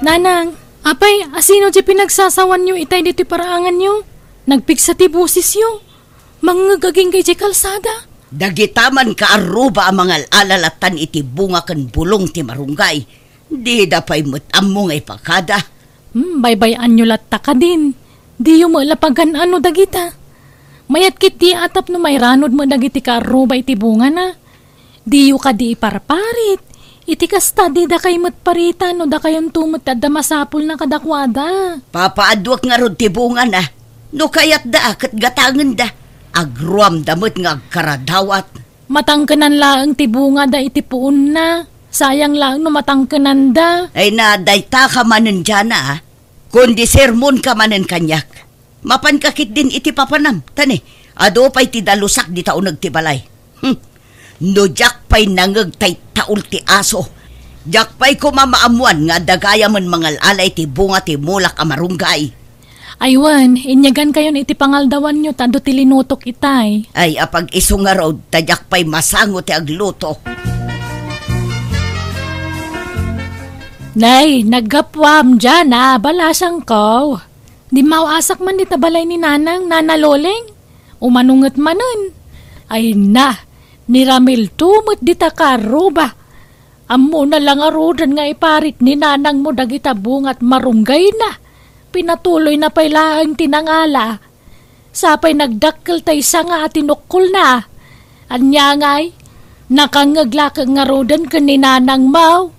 Nanang, apay, asino di pinagsasawan nyo itay dito paraangan nyo? Nagpiksa ti busis nyo. Mangagaging kay di kalsada. Dagitaman ka aruba ang mga alalatan iti bunga kan bulong ti marunggay. Di dapay mutammo ngay pakada. Baybayan nyo latta ka din. Di yung malapagan ano dagita. Mayat kit di atap no may ranod mo dagiti ka aruba iti bunga na. Di yung ka di iparparit. Iti kasta di da kay matparitan no da kayon tumot at da masapul na kadakwada. Papaadwak nga rod ti bunga na. No kayat da akat gatangan da. Agruam damot nga agkaradawat. Matangkanan laang ti bunga da iti puon na. Sayang lang no matangkanan da. Ay na dayta ka manen dyan na kundi sermon ka manen kanyak. Mapankakit din iti papanam. Tani, ado pa'y ti dalusak di tao nagtibalay. No jak pa'y nangag tay taul ti aso. Jak pa'y kumamaamuan nga dagaya man mangal alay ti bunga ti mulak amarunggay. Aywan, inyagan kayo iti pangaldawan nyo tado ti linutok itay. Ay apag iso nga raw, tadyak pa'y masango ti agluto. Nay, naggapwam dyan balasang ko. Di mauasak man di tabalay ni nanang, nanaloleng. Umanungat manon. Ay na, ni Ramil tumot di takaruba. Amo na lang arudan nga iparit ni nanang mo dagita bungat marunggay na. Pinatuloy na pailaang tinangala. Sapay nagdakkel tay sa nga atinukul na. Anya ngay, nakangaglakang arudan ka ni nanang mau.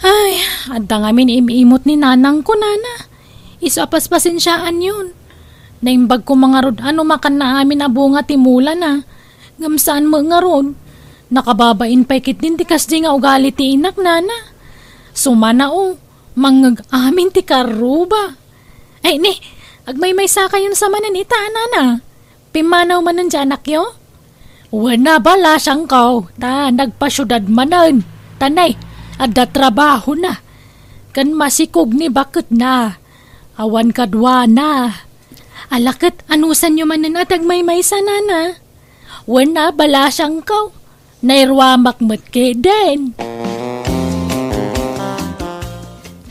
Ay, adda ngamin imimot ni nanang ko nana. Isapas pasensyaan yun. Naimbag ko mga rod, ano makan na amin abunga timula na. Ngamsaan mo nga rod. Nakababain pa ikit din tikas di nga ugali ti inak nana. Sumana mangag amin ti karuba. Ay ni, agmay saka yun sa manan ita nana. Pimanaw manan dyan akyo? Wana bala siyang kaw, nagpasyudad manan. Tanay, adda trabaho na. Kan masikog ni bakit na. Awan kadwa na. Alakit anusan nyo manan at agmay sana na. Wana bala siyang kaw. Nairwamak matke din.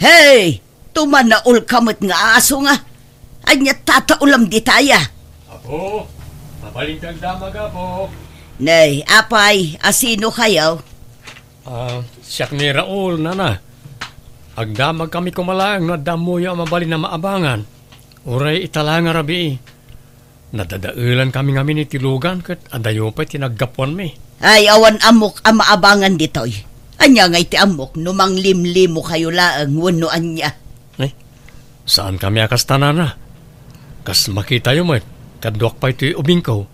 Hey! Tumanaul kamot nga aso nga. Anya tataulam di taya. Apo, mabalintang damag apo. Nay, apay, asino kayo? Siyak ni Raul, nana. Agdamag kami kumalang na damuya mabalin na maabangan. Uray italang arabi. Nadadaulan kami ngamin ni tilugan kat adayo pa'y tinaggapuan mi. Ay, awan amok ang maabangan ditoy. Anya ngay ti amok, numang limlimo kayo laang wano anya. Saan kami akas tanana? Kas makita yung mo, kadwak pa ito'y ubing ko.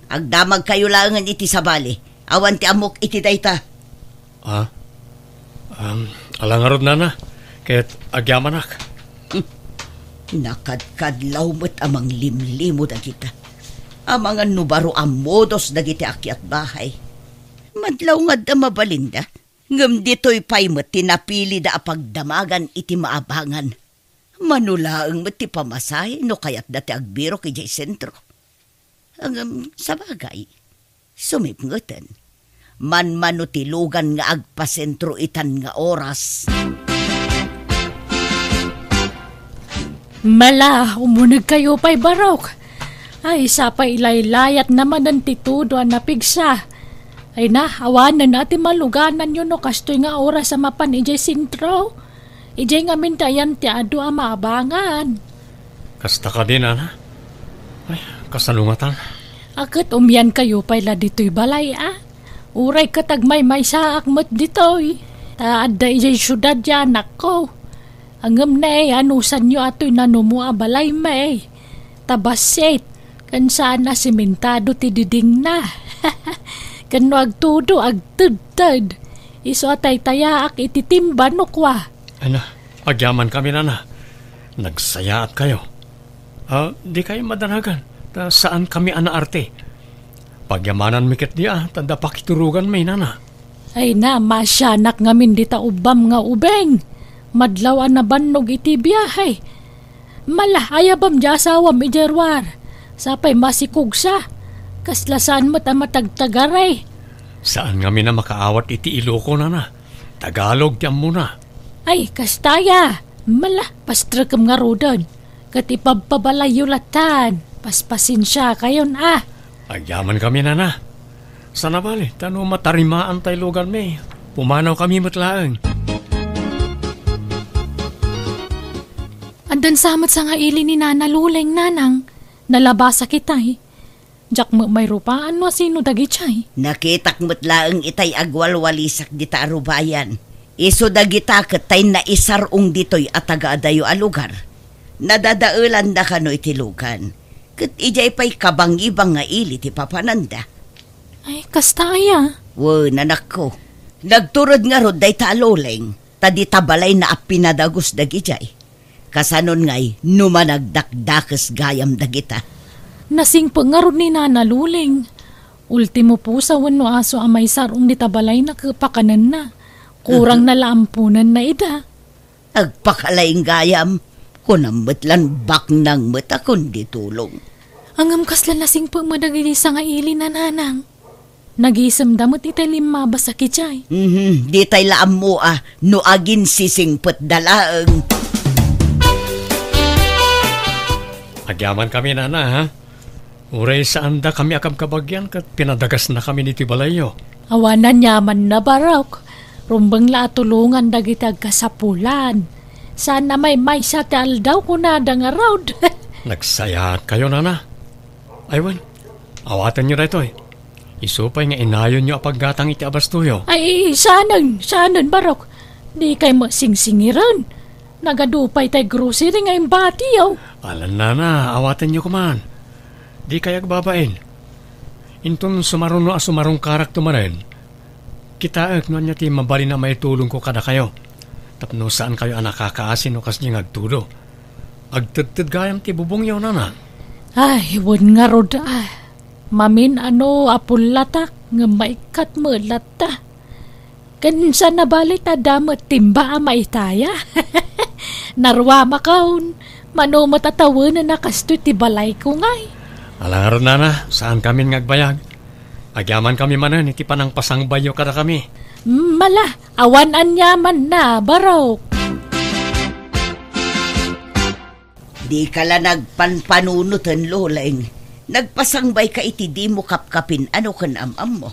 Agdamag kayo laangan iti sa bali. Awan ti amok iti dayta. Alangarod nana, kaya't agyamanak. Nakadkadlaw mo't amang limlimo dagita. Amang nubaro amodos dagiti akyat bahay. Madlaw nga da mabalinda. Ngam dito'y pay mo't tinapili da apagdamagan iti maabangan. Manulaang mati pamasay no kayat dati agbiro kay jay sentro. Ang sa bagay, sumipngutan. Man-mano tilugan nga agpasentro itan nga oras. Mala, umunag kayo pa'y barok. Ay, sapay ilaylayat naman ang titudo ang napigsa. Ay na, awanan natin maluganan yun no kastoy nga oras sa mapan ijay sentro. Ijay nga mintayan ti ado ang maabangan. Kasta ka din, ana? Ay, kasalungatan. Akit umyan kayo pala dito'y balay, Uray katagmay may saak mo't dito'y. Taadda ijay syudad yan, ako. Angam na anusan nyo ato'y nanumuha balay may. Tabasit, kan sana simentado ti diding na. Kano agtudo, agtudtad. Iso atay tayaak ititimba no kwa. Ano, agyaman kami nana. Nagsayaat kayo. Di kayo madanagan. Saan kami anaarte? Pagyamanan mikit diya, tanda pakiturugan may nana. Ay na, masyanak ngamin di ta ubam nga ubeng. Madlaw na bannog iti biyahe. Mala, ayabam di asawam ijerwar. Sapay masikog sa. Kaslasan mo ta matagtagaray. Saan kami na makaawat iti Iloko nana? Tagalog diyan muna. Ay, kastaya. Mala, pastrakam nga rodan. Kat ipabpabalayo latan. Paspasin siya kayon Agyaman kami, nana. Sana bali, tano matarimaan tayo lugar may. Pumanaw kami matlaang. Andan samat sa nga ili ni Nana Luleng, nanang. Nalabasa kitay. Jak mo may rupaan mo sino dagi chay. Nakitak matlaang itay agwalwalisak dita arubayan. Iso dagita katay na isarong ditoy at taga-adayo a lugar. Nadadaulan na kano itilugan. Kat ijay pa'y kabang-ibang nga ili ti papananda. Ay, kasta aya. Nanak ko. Nagturod nga rod day taloleng. Tadi tabalay na apinadagos dagijay. Kasanon ngay, numanagdakdakes gayam dagita. Nasing pangarod ni Nana Luleng. Ultimo po sa wano aso amay sarong di tabalay na kapakanan na. Kurang na lampunan na ida. Agpakalaing gayam. Kunamatlan bak nang mata kundi tulong. Angam kaslan nasing pamadagili sa nga ili na nanang. Nagisam damot itay limaba sa kichay. Di tay laam mo no agin sisingpet dalaeng. Agyaman kami, nana, ha? Uray saan da kami akam kabagyan kat pinadagas na kami ni Tibalayo. Awanan yaman na barok. Rumbang la tulungan dagitag kasapulan. Sana may sa tal daw kunada nga road. Nagsayat kayo, nana. Aywan, awatan nyo rito Isupay nga inayon nyo apaggatang iti abastuyo. Ay, sanan barok. Di kay masingsingiran. Nagadupay tay grocery nga imbati yaw. Alan, nana, awatan nyo kuman. Di kayag babain. Intun sumaruno sumarong karak tumarin. Kita no niya ti mabali na may tulong ko kada kayo. Tapno saan kayo nakakaasin o kas niya agtudo. Agtagtad gayam ti bubong yaw, nana. Ay, wad nga rod Mamin apulatak nga maikat mo lata. Kansa na balit damot timba maitaya. Narwa makaon. Mano matatawanan na kasto ti balay ko ngay. Alaro, nana, saan kami ngagbayag? Agyaman kami manan, iti panang pasangbayo kada kami. Mala, awan anyaman na, barok. Di ka la nagpanpanunutan, loleng. Nagpasangbay ka iti di mo kapkapin ano kan amam mo.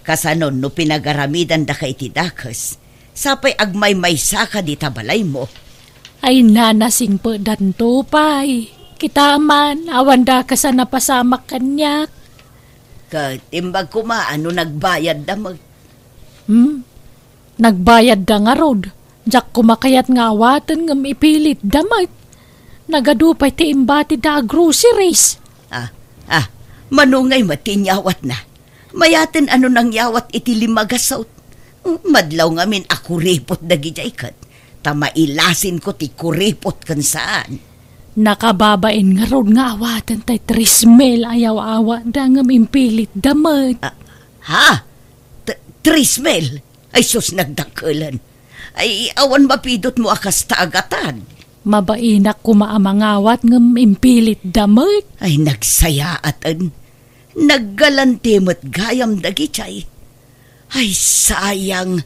Kasanon no pinagaramidan da ka iti dakas. Sapay agmay-may saka di tabalay mo. Ay nanasing po danto pay. Kita man, awan da ka sa napasamak kanyak. Katimbag ko maano nagbayad da mag... Nagbayad da nga rod. Jak kumakayat nga awatan ngam ipilit damag. Nagadupay ti imbati da groceries. Manungay matinyawat na. Mayaten ano nang yawat iti limagasaut. Madlaw ngamin ako ripot dagijay kat. Tamailasin ko ti kuripot kan saan. Nakababain nga rod nga awatan tay trismel ayaw-awa da ngam impilit damag. Trismel? Ay sus nagdakulan. Ay awan mapidot mo akas taagatan. Mabainak kumaamangawat ngam impilit damag. Ay nagsayaatan. Naggalantimot gayam dagichay. Ay sayang.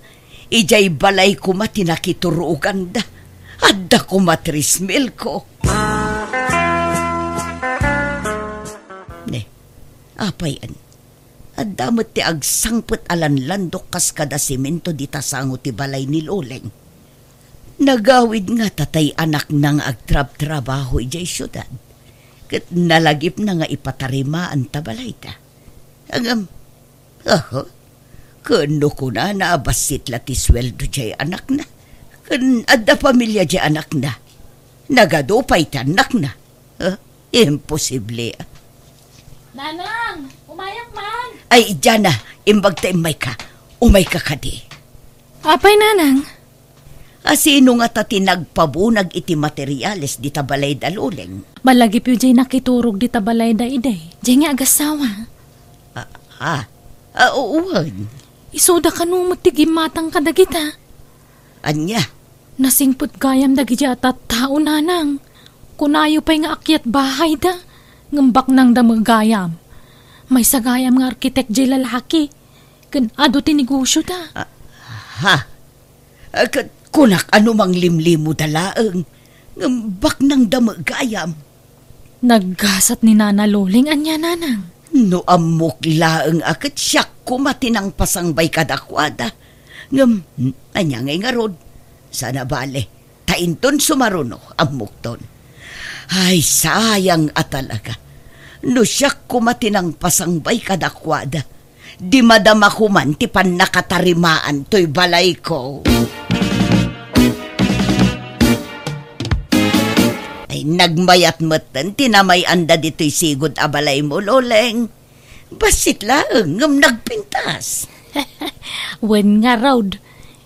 Ijay balay kuma tinakiturugan da. Adda kuma trismel ko. Apayan. Adamot ti agsangput alanlandok kas kada simento di tasango ti balay ni Loleng. Nagawid nga tatay anak nang agtrab-trabaho ijay syudad. Kat nalagip na nga ipatarimaan tabalay ta. Angam, kano ko na naabasit lati sweldo jay anak na. Kan adda pamilya jay anak na. Nagadupay ta anak na. Imposible. Nanang, umayak man. Ay, dyan na. Imbag ta imay ka. Umay ka kadi. Apay, nanang? Sino nga ta tinagpabunag iti materyales di tabalay da Loleng? Malagip yu jay nakiturog di tabalay da iday. Jay nga agasawa. Uwan. Isuda ka nung matigimatang kadagita. Anya? Nasingput gayam dagiti at tao, nanang. Kunayo pa'y nga akyat bahay da. Ngambak nang damagayam. May sagayam nga arkitek jay lalaki. Kan ado tinigusyo da. Kunak anumang limlimo dalaeng, ngambak ng damagayam. Naggasat ni Nana Loling anya nanang. No amok laeng akat siyak kumatinang pasangbay kadakwada. Anya ngay nga rod. Sana bale, tainton sumaruno amok ton. Ay, sayang atalaga. No siyak kumatinang pasangbay kadakwada. Di madama kuman ti pan nakatarimaan to'y balay ko. Ay, nagmayat matan, tinamay anda dito'y sigod abalay mo, Loleng. Basit lang, nagpintas. Wen nga raud,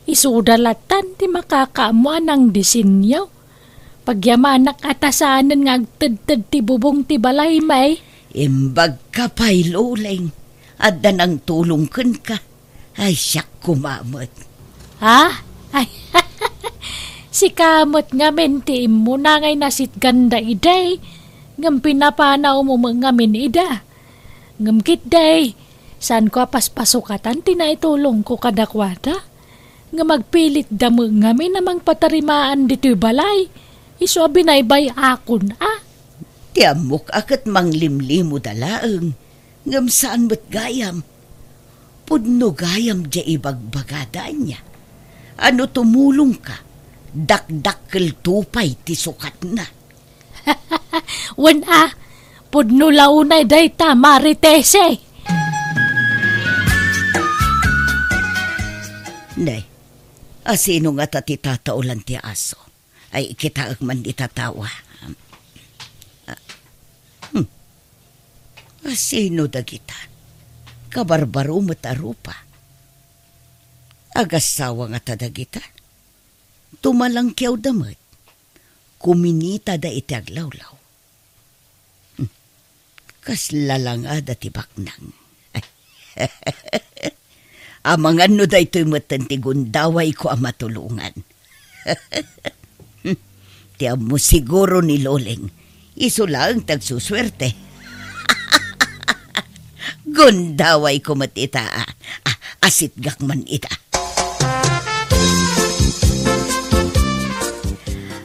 isudalatan ti makakaamuan ng disinyaw. Pagyamanak atasanan nga agtad-tad ti bubong ti balay may. Imbag ka pa'y, Loleng. Adda nang tulong ka. Ay, siyak kumamot. Ha? Ay, si kamot nga menti mo na ngay nasit ganda iday. Ngam pinapanaw mo mga ida. Ngam kit day, saan ko paspasukatan tinaitulong ko kadakwada? Nga magpilit damo ngamin namang patarimaan dito'y balay. Iso binaybay akon Tiamok akat manglimlimo dalaeng. Ngam saan mo't gayam? Pudno gayam dya ibagbagadaan niya. Ano tumulong ka? Dakdakkel tupay ti sukat na. Wen pudno launay day ta maritese. Nay, asino nga tati tataulan ti aso? Ay kita man itatawa. Asino da kita? Kabarbaro matarupa. Agasawa nga tada kita. Tumalang kiyaw damat. Kuminita da iti aglawlaw. Kaslalang ada ti baknang. Amangan no da ito'y matantiguндaway ko ang matulungan. Tiyan mo siguro ni Loleng. Iso lang tagsuswerte. Gundaway ko matita. Asitgak man ita.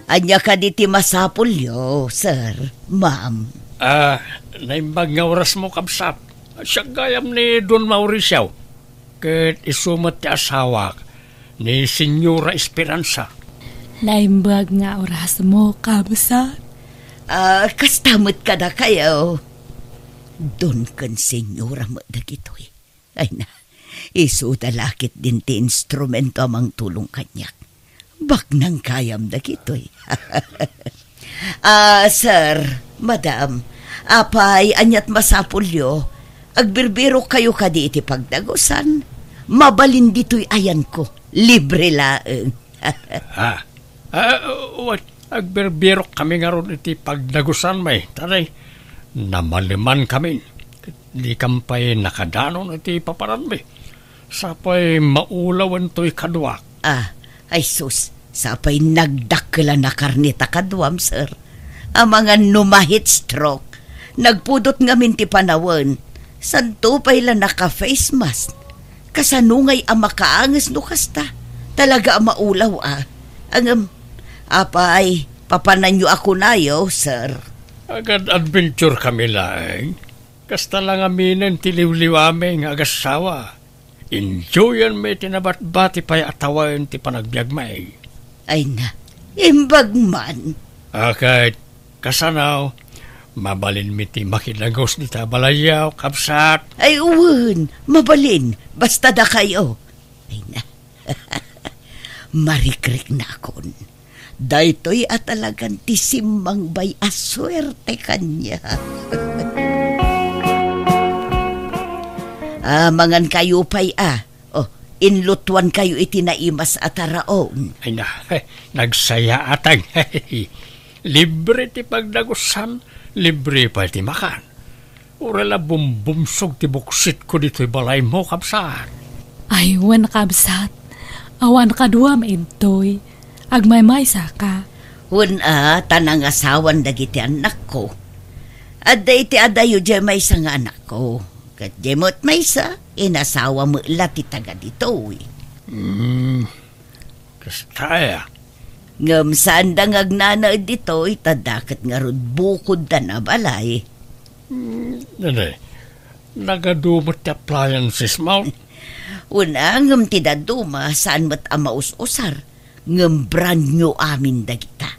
Anya ka diti masapulyo, sir, ma'am. Naimbag nga oras mo, kabsat. Siya gayam ni Don Mauricio. Kat isumat ti asawa ni Senyora Esperanza. Naimbag nga oras mo, kabsat. Kastamot ka na kayo. Don kan senyora mo dagitoy. Ay na, iso dalakit din ti instrumento amang tulong kanyak. Bak nang kayam dagitoy. Sir, madam, apay anyat masapulyo, agbirbiro kayo kadi iti pagdagosan. Mabalin dito'y ayan ko, libre laeng. Agbirbiro kami nga ron iti pagdagosan may, taray. Namaliman kami. Di kampay nakadanon iti paparan be. Sapay maulawan to'y kadwak. Ay sus, sapay nagdakila na karnita kadwam, sir. Ang mga numahit stroke. Nagpudot ngamin ti panawan. Santo pa'y la naka-face mask. Kasanungay ang makaangas no kasta. Talaga ang maulaw apay, papananyo ako nayo, sir. Agad adventure kami lang. Kasta lang aminin tiliw-liwame ng agasawa. Enjoyan may tinabat-bati pa'y atawain ti panagbiagmay. Ay na, imbag man. Kahit kasanaw, mabalin mi ti makilagos ni tabalayaw, kabsat. Ay uwan, mabalin, basta da kayo. Ay na, marikrik na akon. Daytoy at talagang tisimang bay aswerte kanya. Mangan kayo pa'y inlutuan kayo itinaimas at araon. Ay na, nagsaya atang. Libre ti pagdagusan, libre pa ti makan. Urala bumbumsog ti buksit ko dito'y balay mo, kabsat. Ay, wan kabsat. Awan kadua maintoy. Agmay-may saka. Tanang asawan dagiti anak ko. Adda iti adayo dya may isang anak ko. Kat jemot may isa, inasawa mo lati taga dito. Kastaya. Ngam saan da ngagnana dito, itadakat nga rod bukod da na balay. Nanay, nagadumot ti appliances mo. Una, ngam ti daduma, saan mat amaus-usar, ngam brand new amin da kita.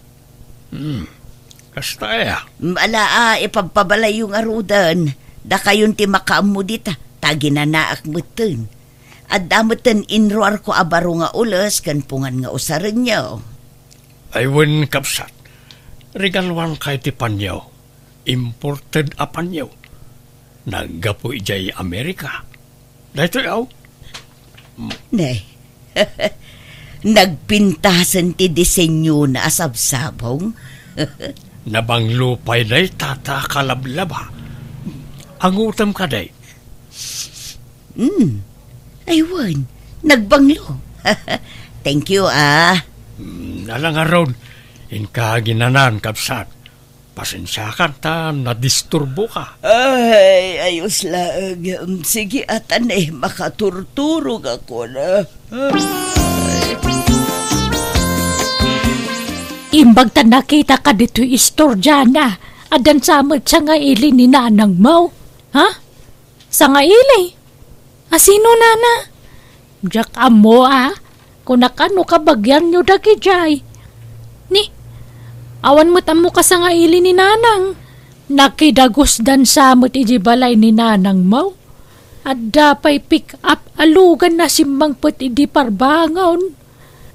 Kastaya. Malaa, ipagpabalay yung arudan, da kayon ti makaam dita, taginanaak mutin. At damutin inroar ko abaro nga ulas, kan pungan nga usaran niyo. Ay wen kapsat. Regalwan kay ti panyaw. Imported a panyaw. Naggapo ijay Amerika. Dahito yaw. Nay, nagpintasan ti disenyo na asabsabong. Nabang lupay day tata kalablaba. Ang utam ka day. Aywan, nagbanglo. Thank you, Alang aron, inkaginanan kapsat. Pasensya ka ta, nadisturbo ka. Ay, ayos lang. Sige, atan makaturturog ako na. Imbag ta nakita ka dito istorya na. Adan samot sa nga ili ni nanang mo. Ha? Sa nga ili? Asino nana? Diyak amo kung nakano ka bagyan nyo dagi jay. Ni, awan mo't amo ka sa nga ili ni nanang. Nakidagos dan samot iji balay ni nanang mo. At dapay pick up alugan na simbang put idi parbangon.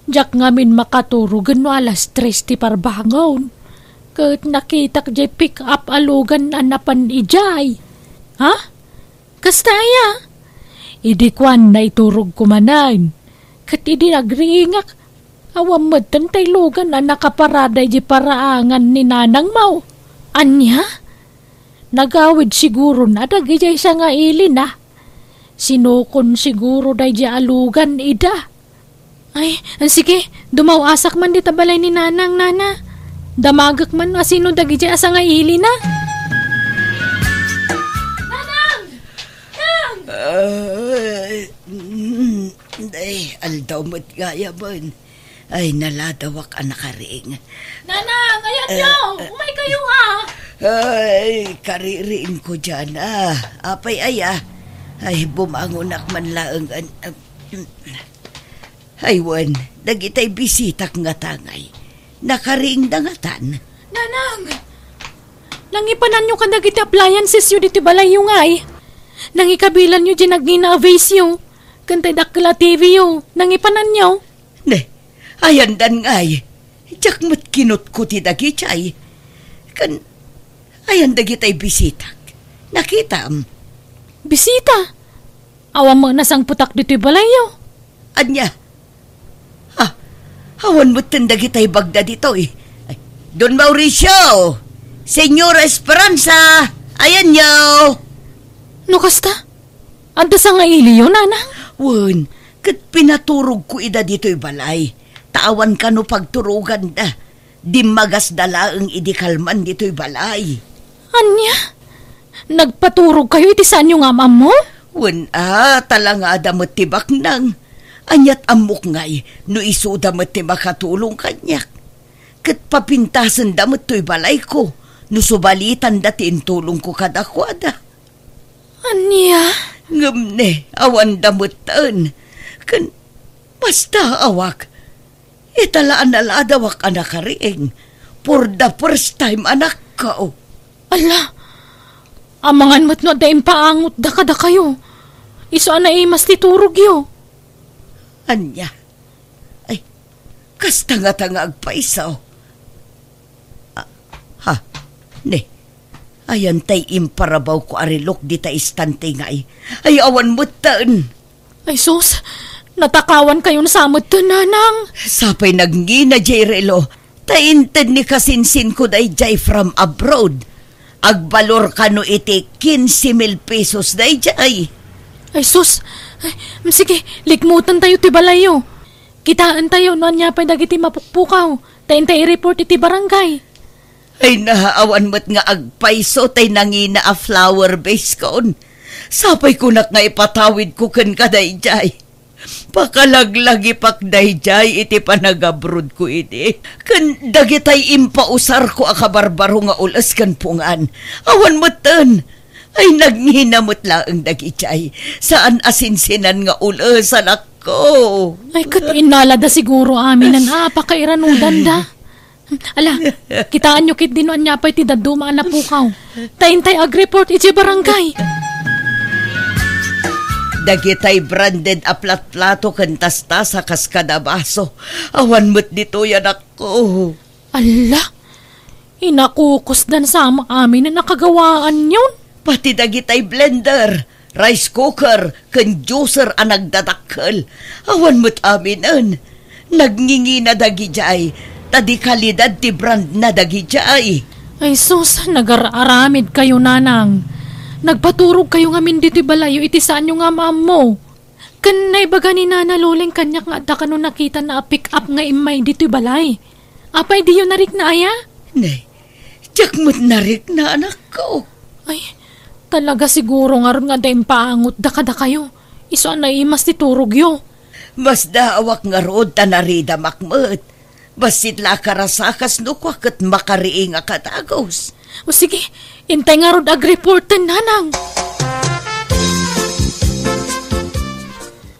Diyak ngamin makaturugan no alas 3 ti parbangon. Kat nakita ka jay pick up alugan na napan ijay. Ha? Kastaya? Idi kwan na iturog kumanan. Kat idi nagringak. Awam matan tay lugan na nakaparada di paraangan ni nanang mau. Anya? Nagawid siguro na dagijay sa nga ili na. Sinukon siguro day di alugan ida. Ay, sige, dumawasak man di tabalay ni nanang nana. Damagak man asino dagijay asa nga ili na. Ay, aldaw mo't gaya man. Ay, naladawak anak karing. Nanang, ayan nyo! Umay kayo Ay, kaririin ko dyan Apay ay, bumangonak man laang. Ay, wan, dagitay bisitak nga tangay. Nakariing dangatan. Nanang, nangipanan nyo ka dagiti appliances yun dito balay yung Nangikabilan nyo dyan nagnina-avace yung. Kantay dakla TV yung. Nangipanan nyo. Ne, ayan dan ngay. Diyak mat kinot ko ti dagitay. Kan, ayan dagitay bisitak. Nakita Bisita? Awan mo nasang putak dito balay yung. Anya? Awan mo dagitay bagda dito Don Mauricio! Senyora Esperanza! Ayan nyo! No kasta? Anda sa nga ili yun, nanang? Wan, kat pinaturog ko ida dito'y balay. Tawan ka no pagturugan da. Di magas dalaang idikalman dito'y balay. Anya? Nagpaturog kayo iti saan yung amam mo? Wan talanga damot tibak nang. Anyat amok ngay, no isuda mo ti makatulong kanyak. Kat papintasan damot to'y balay ko. No subalitan dati intulong ko kadakwada. Anya? Ngamne, awan damutan. Kan, basta awak. Italaan naladawak anak kariing. For the first time anak ka Ala, amangan mo't no daim paangot da kayo. Iso ana mas titurog yo. Anya, ay, kastanga-tanga agpaisaw. Ne. Ayan tay imparabaw ko arilok di ta istante nga ay awan mo taan. Ay sus, natakawan kayo na samot to, nanang. Sapay nagngina jay relo, tainted ni kasinsin ko day jay from abroad. Agbalor ka no iti 15,000 pesos day jay. Ay sus, sige, likmutan tayo ti balayo. Kitaan tayo no anya pa'y dagiti mapukpukaw. Tayin tayo report iti barangay. Ay nahaawan mo't nga agpaiso tay nangina a flower base kon. Sapay kunak nga ipatawid ko kan kaday jay. Pakalaglagi pakday jay iti panagabrod ko iti. Kan dagitay impausar ko akabarbaro nga ulas kan pungan. Awan mo tan. Ay naghinamot laang dagitay. Saan asinsinan nga ulas anak ko. Ay kat inalada siguro amin na pakairanudan da. Ala, kitaan nyo kit dinuan niya pa iti dadumaan na pukaw. Taintay ag-report iti barangay. Dagitay branded a plat-plato kantasta sa kaskadabaso. Awan mo't dito yan ako. Ala, inakukusdan sa amin na nakagawaan yun. Pati dagitay blender, rice cooker, kan juicer ang nagdadakkel. Awan mo't aminan. Nagngingi na dagijay, tadi kalidad ti brand na dagijay. Ay sus, nag-aramid kayo nanang. Nagpaturog kayo nga min diti balayo iti saan yung nga maam mo. Kanay baga ni Nana Loleng kanyak nga da kano nakita na pick up nga imay diti balay. Apay di yun narik na aya? Nay, tiyak mo't narik na anak ko. Ay, talaga siguro nga ron nga da impaangot da kada kayo. Iso na imas ti turog yo. Mas daawak nga rood ta narida makmet. Basit la karasakas no kwa kat makariing nga katagos. O sige, intay nga rod ag-reportan nanang.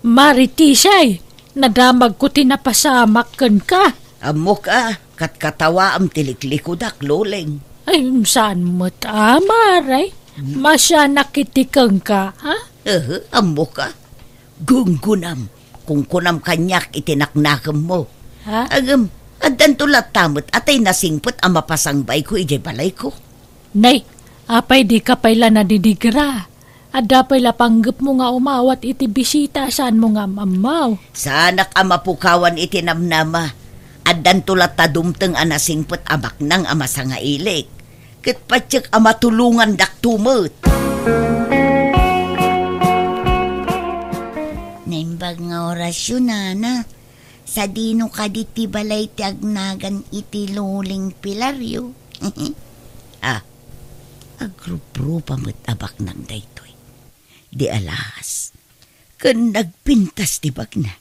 Maritisay, nadamag ko tinapasamakan ka. Amo ka, kat katawa am tiliklikod Loleng. Ay, saan mo tama, Ray? Masya nakitikang ka, ha? Amo ka. Gunggunam, kung kunam kanyak itinaknakam mo. Ha? Agam, adan tulat tamot atay nasingpot ang mapasangbay ko ijay balay ko. Nay, apay di ka pala nadidigra. Ada pala panggap mo nga umawat iti bisita saan mo nga mamaw. Sanak ang mapukawan itinamnama. Adan tulat tadumteng anasingpot amak nang amasa nga ilik. Kitpatsyak amatulungan daktumot. Naimbag nga orasyon, Nana. Sa dino ka diti balay ti agnagan iti Loleng pilaryo. Agruprupa mo't abak ng daytoy. Di alas, kan nagpintas ti bag na.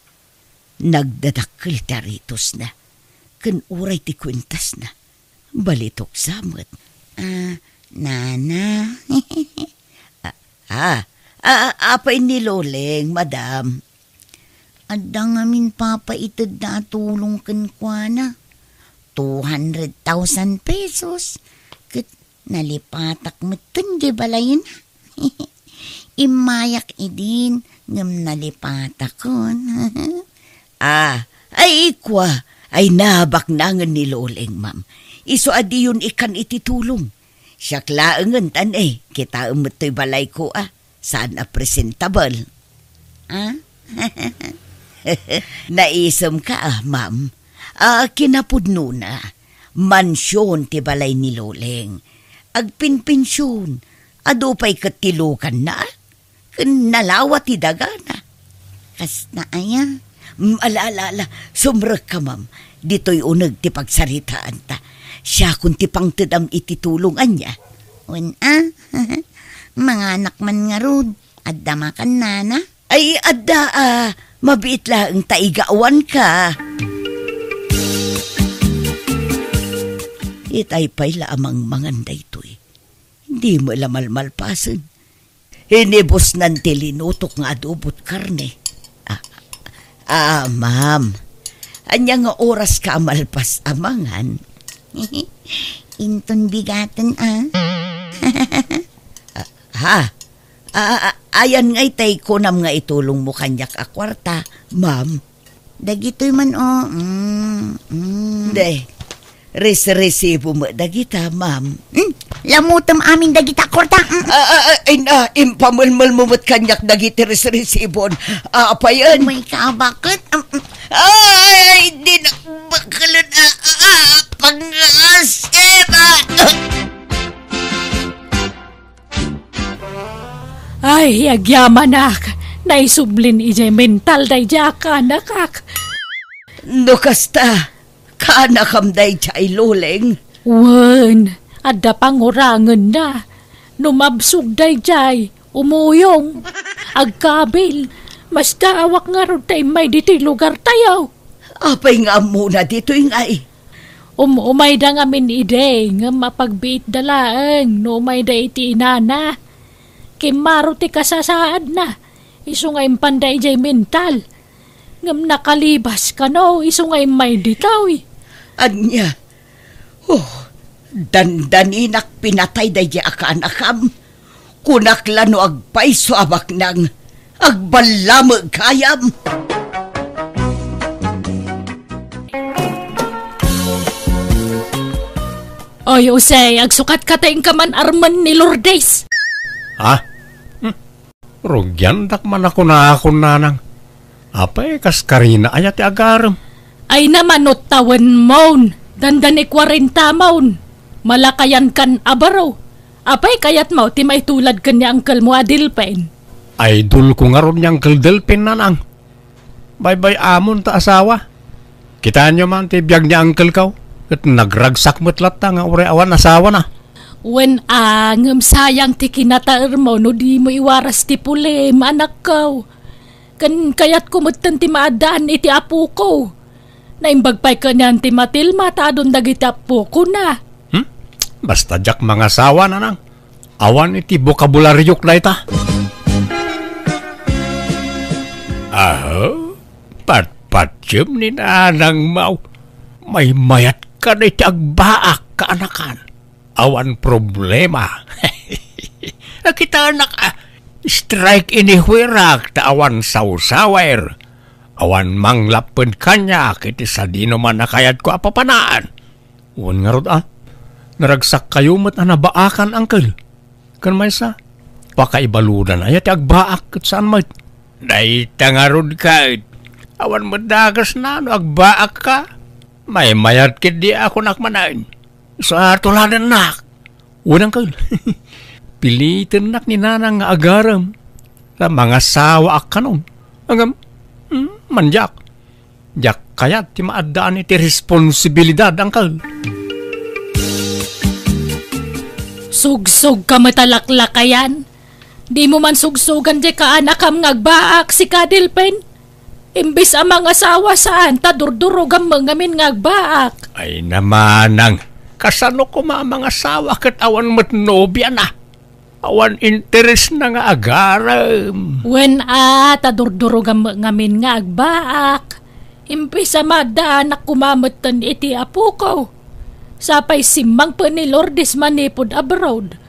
Nagdadakkel taritos na. Kan uray ti kwintas na. Balitok samot. Nana. Apay ni Loleng, madam. Adda nga min papaitid na tulong kan kwa na. 200,000 pesos. Kat nalipatak mo tun di balayin. Imayak idin ngam nalipatak kon. Ay ikwa. Ay nabak nangan ni Loleng, ma'am. Iso adi yun ikan ititulong. Siya klaangan tan kita umutoy balay ko Saan na presentable? Naisam ka ma'am. Kinapudno na. Mansyon ti balay ni Loleng. Agpinpinsyon. Adupay katilukan na. Nalawa ti dagana. Kas na aya. Alala, sumrek ka ma'am. Dito'y unag ti pagsaritaan ta. Siya kung ti pangtedam ititulungan niya. Mga anak man nga rod. Adda makan nana. Ay, adda mabiit lang taigawan ka. Itay pa'y laamang manganday to'y. Hindi mo lamalmalpasan. Hinibos ng tilinutok nga adobot karne. Ma'am. Anya nga oras ka malpas amangan. Inton bigatan Ayan nga'y tay kunam nga itulong mo kanyak akwarta, ma'am. Dagitoy man De, resibo mo dagita, ma'am. Lamutam amin dagita akwarta. Impamulmul mo mo't kanyak dagiti resibon. Apayan. May bakit? Ay, di na bakalan pangasema. Ay, agyamanak. Naisublin ijay mental day jaka nakak. No kasta, kanakam day jay Loleng. Wen, adda pangurangan na. Numabsog day jay, umuyong. Agkabil, Mas daawak nga ron tayo may dito'y lugar tayo. Apay nga muna dito ingay. Umay da nga min ide nga mapagbiit dalaang no umay da iti inana. Kimaro ti kasasaad na. Iso nga impanday jay mental. Ngam nakalibas ka no, iso nga may ditaw eh. Anya, dandaninak pinatay da di akanakam. Kunaklano agpay suabak nang agbalamag kayam. Oy, Usay, agsukat ka tayong kaman arman ni Lourdes. Ha? Rugyan man ako nanang. Apay, kaskarina ayat agaram. Ay naman no tawan maun, dandan 40 maun. Malakayan kan abaraw. Apay kayat mo, ti may tulad kan ni Uncle mo Adilpen. Idol ko nga ron niyang Delpin nanang. Bye-bye amon ta asawa. Kitaan niyo man ti biyag ni Uncle kaw. At nagragsak matlat nga ure awan asawa na. When angam sayang ti kinataer mo no di mo iwaras ti pulem anak ko. Kan kayat kumutan ti maadaan iti apo ko. Naimbagpay ka niyan ti Matilma taadon dagiti apo ko na. Basta jak mga asawa na nang. Awan iti bokabularyok na ita. Aho, pat-patyem ni nanang mau. May mayat ka na iti agbaak kaanakan. Awan problema. Nakita anak, strike inihuirak ta awan sausawer. Awan manglapod kanya kiti sa di naman nakayad ko apapanaan. Uwan nga rod naragsak kayo mat anabaakan angkel. Kan may sa, pakaibaludan ayat agbaak kat saan mat. Daita nga rod ka, awan madagas na no agbaak ka. May mayat kit di ako nakmanain. Sa tuladan nak. Unang kal. Pilitin nak ni nanang nga agaram. La mga sawa ak kanon. Hanggang, manjak. Jak kayat ti maadaan iti responsibilidad ang kal. Sugsug ka matalaklakayan. Di mo man sugsugan di ka anakam ngagbaak si Kadilpen. Imbis amang asawa saan, tadurdurog ang mga min ngagbaak. Ay namanang, kasano ko mga asawa kat awan matnobya na. Awan interes na nga agaram. When tadurdurog ang mga min ngagbaak. Imbis amadaan na kumamatan iti apo ko. Sapay simang pa ni Lourdes manipod abroad.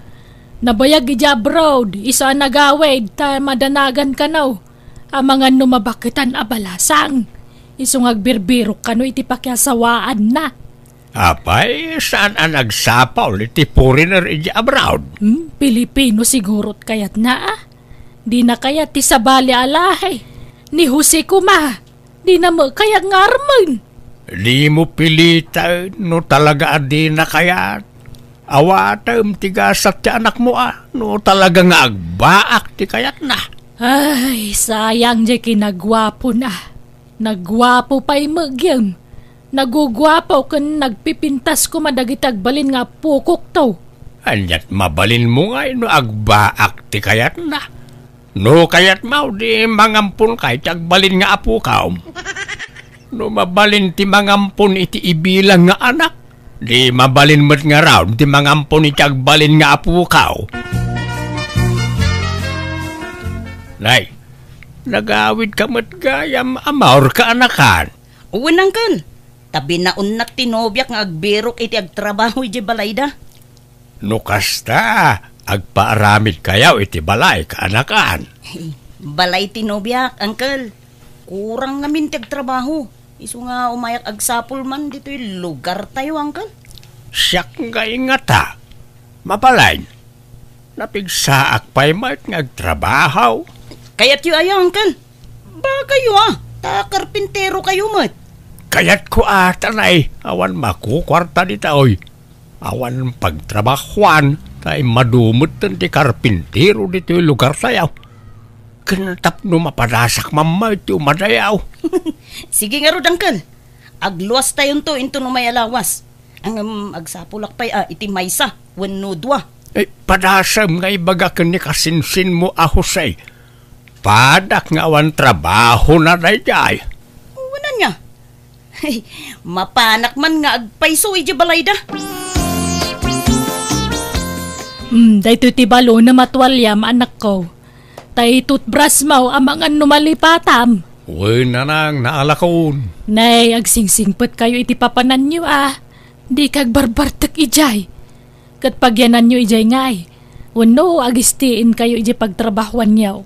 Nabayag ija abroad, isa nagawid, ta madanagan ka now. Ang mga numabakitan abalasang. Isong agbirbirok kano iti pakiasawaan na. Apay, saan ang nagsapaw iti foreigner iti abroad? Pilipino sigurot kayat na Di na kayat ti sabali alahay. Ni Jose kuma. Di na mo kayat ngarman. Di mo pilita no talaga di na kayat. Awatam tigasat ti anak mo no talaga nga agbaak ti kayat na. Ay, sayang di kinagwapo na. Nagwapo pa'y magyam. Nagugwapo kan nagpipintas ko madagitagbalin nga pukok to. Anyat mabalin mo nga no agbaak ti kayat na. No kayat mau di mangampun kay tagbalin nga apo kaom. No mabalin ti mangampun iti ibilang nga anak. Di mabalin mo't nga raw ti mangampun iti agbalin nga apo kao. Nay, nagawid ka matgayam amaur ka anakan. Uwan angkel, tabi na unnak tinobyak nga agbirok iti agtrabaho iti balayda. No kasta, agpaaramid kayaw iti balay ka anakan. Balay tinobyak, angkel. Kurang namin ti agtrabaho. Iso nga umayak agsapul man dito'y lugar tayo, angkel. Siyak nga ingata. Mapalain, napigsaak pa'y mat nga agtrabaho. Kayat yu ayaw, angkel. Ba kayo ta karpintero kayo mat. Kayat ko tanay, awan makukwarta di taoy. Awan pagtrabahuan, tay madumot ti karpintero dito yung lugar tayo. Kinatap no mapadasak mamay ti umadayaw. Sige nga rod, angkel. Agluwas tayon to into no may alawas. Ang agsapulak pa'y iti maysa, wano dua. Padasam nga ibaga ni kasinsin mo Jose. Padak nga awan trabaho na dayjay. Wala niya. Hey, mapanak man nga agpayso iti balay da. Dayto ti balo na matwalyam anak ko. Tay toothbrush mo amang numalipatam. Uy nanang naalakaon. Nay, agsingsingpet kayo iti papanan nyo Di kag barbartek ijay. Kat pagyanan nyo ijay ngay. Uno, agistiin kayo ijay pagtrabahuan nyo.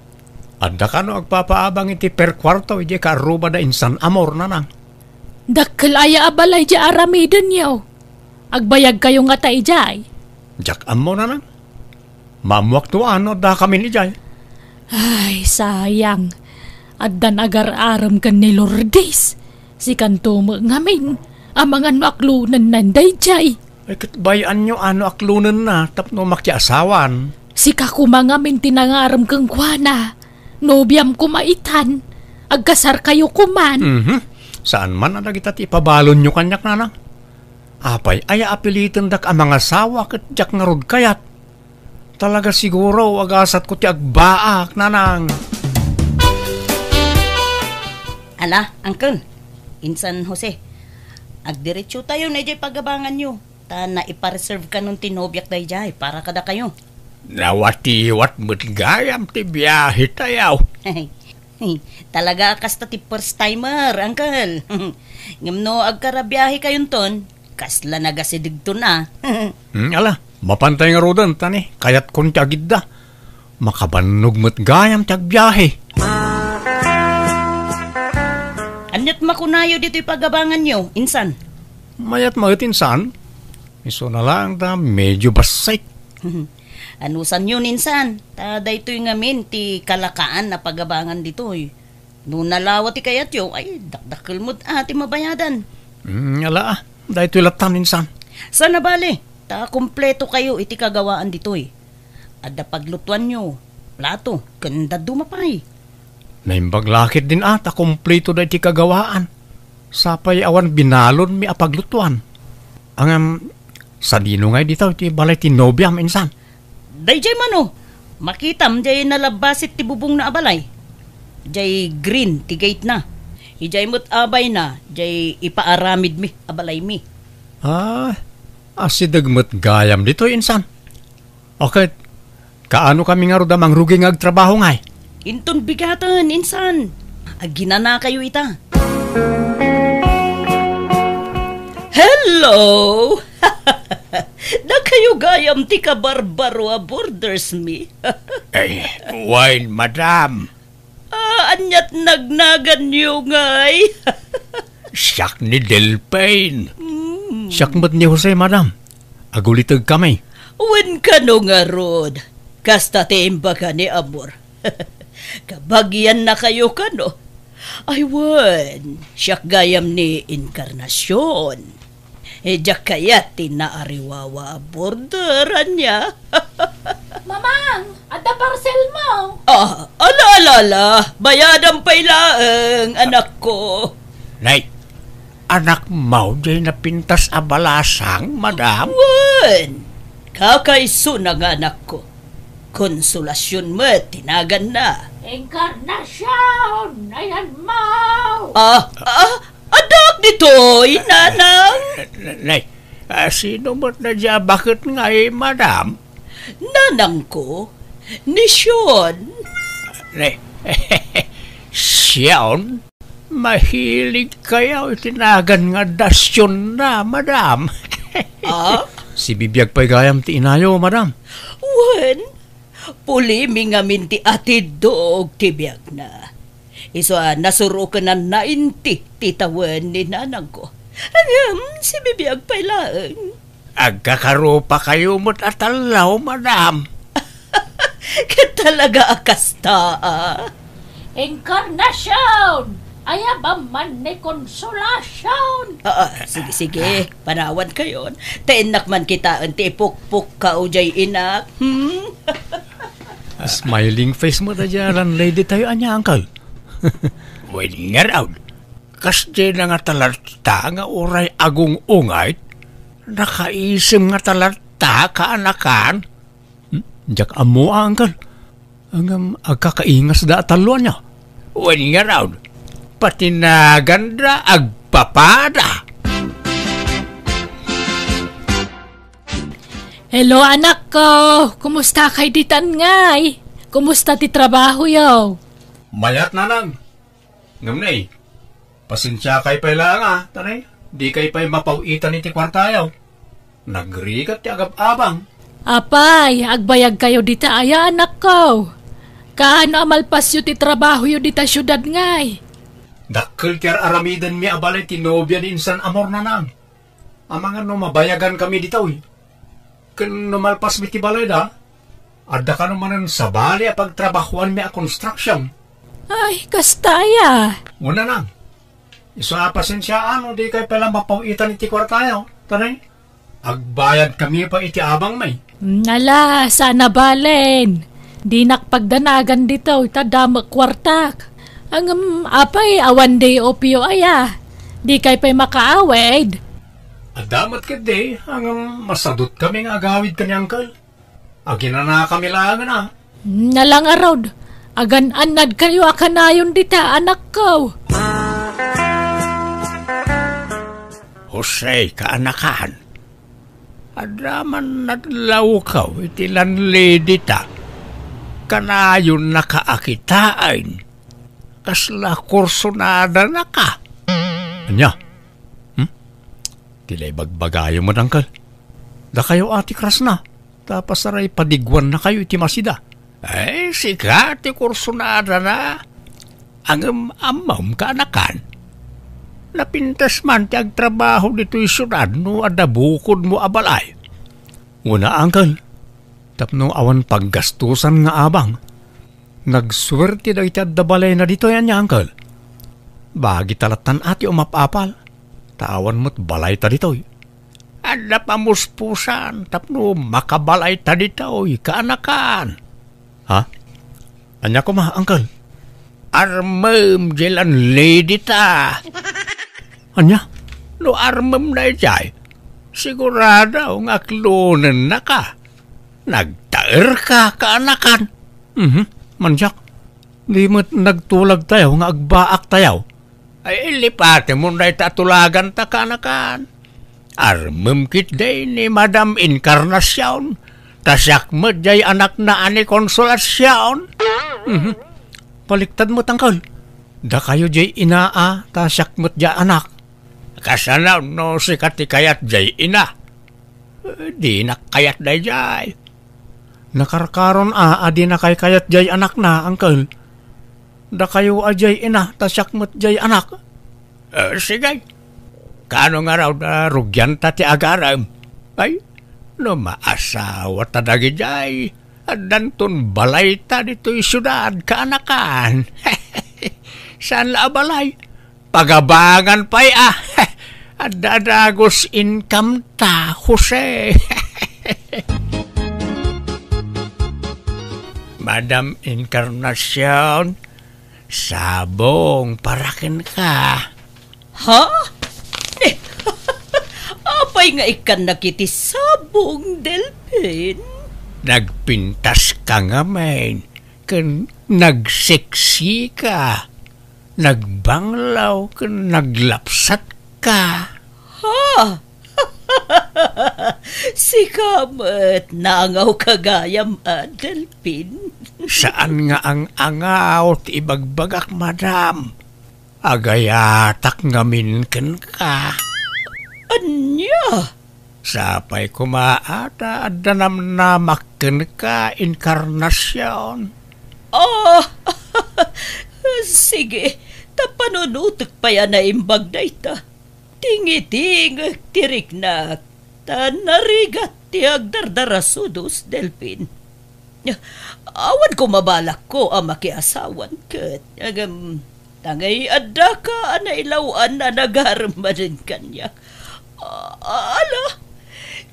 Adda ka no agpapaabang iti per kwarto ijay karuba da insan amor nanang. Dakkel aya abalay ijay aramiden nyo. Agbayag kayo nga ta ijay. Jak amo nanang. Mamuak to ano da kami ijay. Ay, sayang. Addan agar-aram kan ni Lourdes. Si kantumo ngamin. Amangan no aklunan nanday jay. Ay katbayan nyo ano aklunan na tapno makiasawan. Si kakumangamin tinangaram kang kuwana. Nobyam kumaitan. Agkasar kayo kuman. Saan man na kita ti pabalon nyo kanyak nanang. Apay aya apilitan dak ang mga sawa kat jak ngarod kayat. Talaga siguro agasat ko ti agbaak nanang. Ala, Uncle, Insan Jose, agdiretso tayo na ijay pagabangan nyo. Ta na ipareserve ka nung tinobyak da ijay para kada kayo. Nawatiwat mo't gayam ti biyahe tayaw. Talaga kasta ti first timer, Uncle. Ngamno agkarabiyahe kayon ton, kasla nagasidig to na. Ala, mapantay nga rodan tani, kayat kon ti agid da. Makabanog mo't gayam ti agbiyahe. Anyat makunayo dito'y pagabangan nyo, Insan. Mayat mga insan, iso na lang ta medyo basay. Anusan yun, Insan? Ta daytoy ngamin ti kalakaan na pagabangan dito'y. No nalawa ti kayat yo, ay dakdakkel mo't ti mabayadan. Ala, dahil latan insan. Sana bale, ta kompleto kayo iti kagawaan dito'y. Adda paglutuan nyo, plato, kanda dumapay. Naimbaglakit din ata, kompleto da iti kagawaan. Sapay awan binalon mi apaglutuan. Ang sa dino ngay dito, iti balay ti nobyam insan. Day mano, makitam jay nalabasit ti bubong na abalay. Jay green ti gate na. Ijay mo't abay na, jay ipaaramid mi, abalay mi. Asidagmat gayam dito insan. Okay, kaano kami nga roda mangruging agtrabaho ngay? Inton bigatan, Insan. Aginana kayo ita. Hello! Da kayo gayam ti kabarbaro a borders mi. Ay, wine, madam. Anyat nagnagan niyo ngay. Siyak ni Delpain. Siyak mat ni Jose, madam. Agulitag kami. Wen ka no nga rod. Kasta ti imbaga ni Amor. Kabagyan na kayo ka no. Ay wen, siyak gayam ni Inkarnasyon. Diyak kaya tinaariwawa borderan niya. Mamang, ada parcel mo. Ala, bayadan pa'y laeng, anak ko. Nay, anak mo jay napintas abalasang, madam? Wen, kakaiso na nga anak ko. Konsolasyon mo, tinagan na. Encarnacion, ayan mo. Adak dito'y, nanang. Nay, sino mo't na dya? Bakit nga madam? Nanang ko, ni Sean. Nay, Sean? Mahilig kayo itinagan nga dasyon na, madam. Si bibiyag pa'y gayam ti inayo, madam. Wen, puli mi nga minti atid doog tibiyag na. Iso nasuro ka na nainti titawan ni nanang ko. Si bibiyag pa'y laeng. Agkakaro pa kayo mo't atalaw, madam. Katalaga akasta, Encarnacion, ayabam man ni konsolasyon. Sige, panawan kayon. Tainak man kita ti pukpuk ka ujay inak. Smiling face mo na dyan, lady tayo, anya, uncle. Well, nga raw. Kasi na nga talarta nga oray agong ungay, nakaisim nga talarta kaanakan. Diyak amo, uncle. Ang agkakaingas da taluan niya. Wen nga raw, patinagan da agpapada. Hello anak ko, kumusta kay ditan ngay? Kumusta ti trabaho yaw? Mayat nanang. Ngam na pasensya kay pala nga, tanay. Di kay pa'y mapawitan iti kwartayaw. Nagrigat ti agab-abang. Apay, agbayag kayo dita aya anak ko. Kaano amalpas yu ti trabaho yu dita syudad ngay? Dakkel tiar aramidan mi abalay ti nobya ni insan amor nanang. Amangan no mabayagan kami ditaw. Ken numalpas mi ti balay da, adda ka naman sa bali a pagtrabahuan mi a construction. Ay, kastaya. Una nang. Iso a pasensyaan, di kay pala mapawitan iti kwartayaw. Tanay, agbayad kami pa iti abang may. Nala, sana balen. Di nakpagdanagan dito, itadamak kwartak. Ang apay, awan day opio aya. Di kay pa'y makaawed. Adamat ka di, ang masadot kami nga agawid kanyang kal. Agina na kami lang na. Nalang arod, agan-anad kayo akanayon dita, anak ko. Jose, kaanakan. Adaman nadlaw kaw, itilan lady ta. Kanayon nakaakitain. Kasla kursonada na ka. Anya? Tila'y bagbagayo mo dangkal. Da kayo ati kras na. Tapos aray padigwan na kayo iti masida. Ay, sika, ti kursonada na. Ang amam kaanakan. Napintas man ti agtrabaho dito'y syudad no adabukod mo abalay. Una, angkal. Tapno awan paggastusan nga abang. Nagswerte da iti adabalay na dito yan niya, angkal. Bagi talatan ati umapapal. Tawan mo't balay ta dito'y. Ada pamuspusan, tapno makabalay ta dito'y kaanakan. Ha? Anya ko angkal. Armem jelan lady ta. Anya? No armem na jay. Sigurado nga klonen na ka. Nagtaer ka kaanakan. Manjak. Di mo't nagtulag tayo nga agbaak tayo. Ay ilipate mo na itatulagan ta kaanakan. Armem kit day ni Madam Encarnacion. Tasyak mo jay anak na ani Konsolasyon. Paliktad mo tangkal. Da kayo jay inaa, tasyak mo't jay anak. Kasanaw no si katikayat jay ina. Di nakayat day jay. Nakarkaron di na kay kayat jay anak na, angkal. Da kayo ajay ina, tasyak mo't jay anak. Sige. Kano nga raw na rugyan ta ti agaram. Ay, no maasawa ta dagi jay. Danton balay ta dito'y syudad kaanakan. Saan la balay? Pagabangan pa'y Adadagos income ta, Jose. Madam Encarnacion, sabong parakin ka. Ha? Apay nga ikan nakiti sabong, Delphin. Nagpintas ka nga, main. Nagseksi ka. Nagbanglaw ka. Naglapsat ka. Ha? Si Kamat, nangaw kagayam, Delphin. Saan nga ang angaw ti ibagbagak, madam? Agayatak ngamin ken ka. Anya? Sapay kumaata at danamnamakken ka, Encarnacion. Sige, tapanunutok pa yan na imbag na ita. Tingiting, tirik na, tanarigat ti agdardarasudos, Delphin. Awan ko mabalak ko ang makiasawan kat. Tangay adda ka anailawan na nagarmanin kanya. Ala,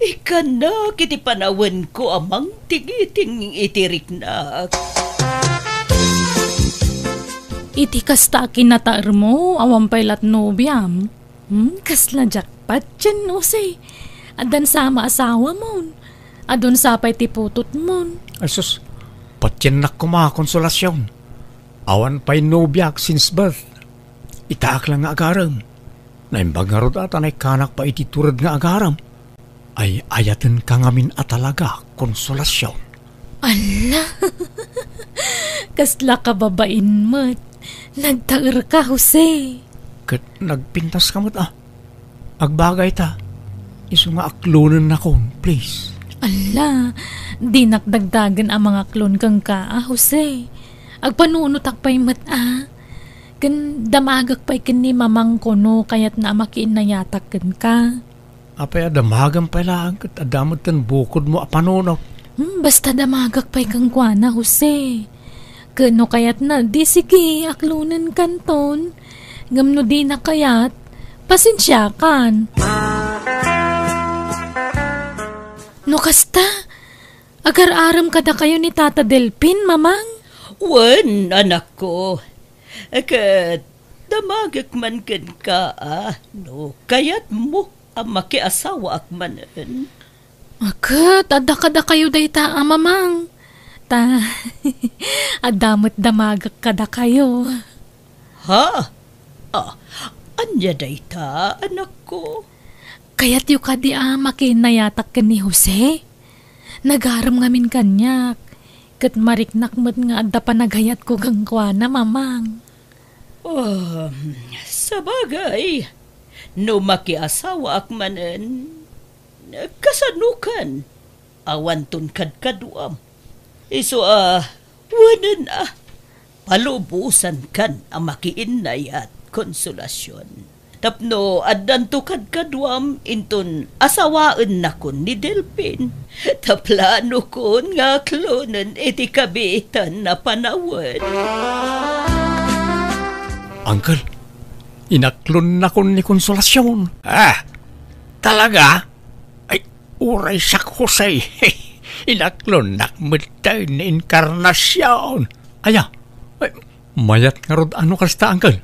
ikan na kiti panawan ko amang tingiting itirik na. Iti kasta kinataar mo, awang pailat nobyam. Kasla jackpot dyan, Jose. Adan sama asawa mo. Adon sapay ti putot mo. Ay sus, Patyanak ko mga konsolasyon. Awan pa'y nobyak since birth. Itaak lang nga agaram. Naimbag nga rod ata na kanak pa ititurad nga agaram. Ay ayaten ka ngamin at talaga konsolasyon. Ala, kasla ka babain mo't. Nagtaer ka, Jose. Kat nagpintas ka mo't Agbagay ta. Iso nga aklonan na ko, please. Ala, di nakdagdagan ang mga klon kang ka, Jose. Agpanunot akpay mat, Kan damagak pa'y kini mamang kono kayat na makiin na yatak ka. Apay adamagan pala kat adamot kan bukod mo apanunok. Basta damagak pa'y kang kuana, Jose. Kano kayat na, di sige, aklunan kanton. Ngamno di na kayat, pasensya kan. No kasta, agar-aram kada kayo ni Tata Delpin, mamang? Wan, anak ko. Kat, damagak man kan ka, no, kayat mo ang makiasawa ak manan. Akat, ada kayo day ta, mamang. Adamot damagak kada kayo. Ha? Anya day ta, anak ko? Kayat yu kadi makinayatak ka ni Jose. Nagaram ngamin kanyak. Kat mariknak mo't nga adda pa nagayat ko gangkwana, mamang. Sa bagay, no makiasawa ak manan, kasanukan, awanton kadkaduam. Iso wanan palubusan kan ang makiinay at konsolasyon. Tapno addanto kadkaduam inton asawaan na kon ni Delpin. Taplano kon nga klonen iti kabitan na panawan. Uncle, inaklon na kon ni konsolasyon. Talaga? Ay, uray sak Jose. Inaklon na matay na inkarnasyon. Aya, ay, mayat nga rod ano kasta, Uncle?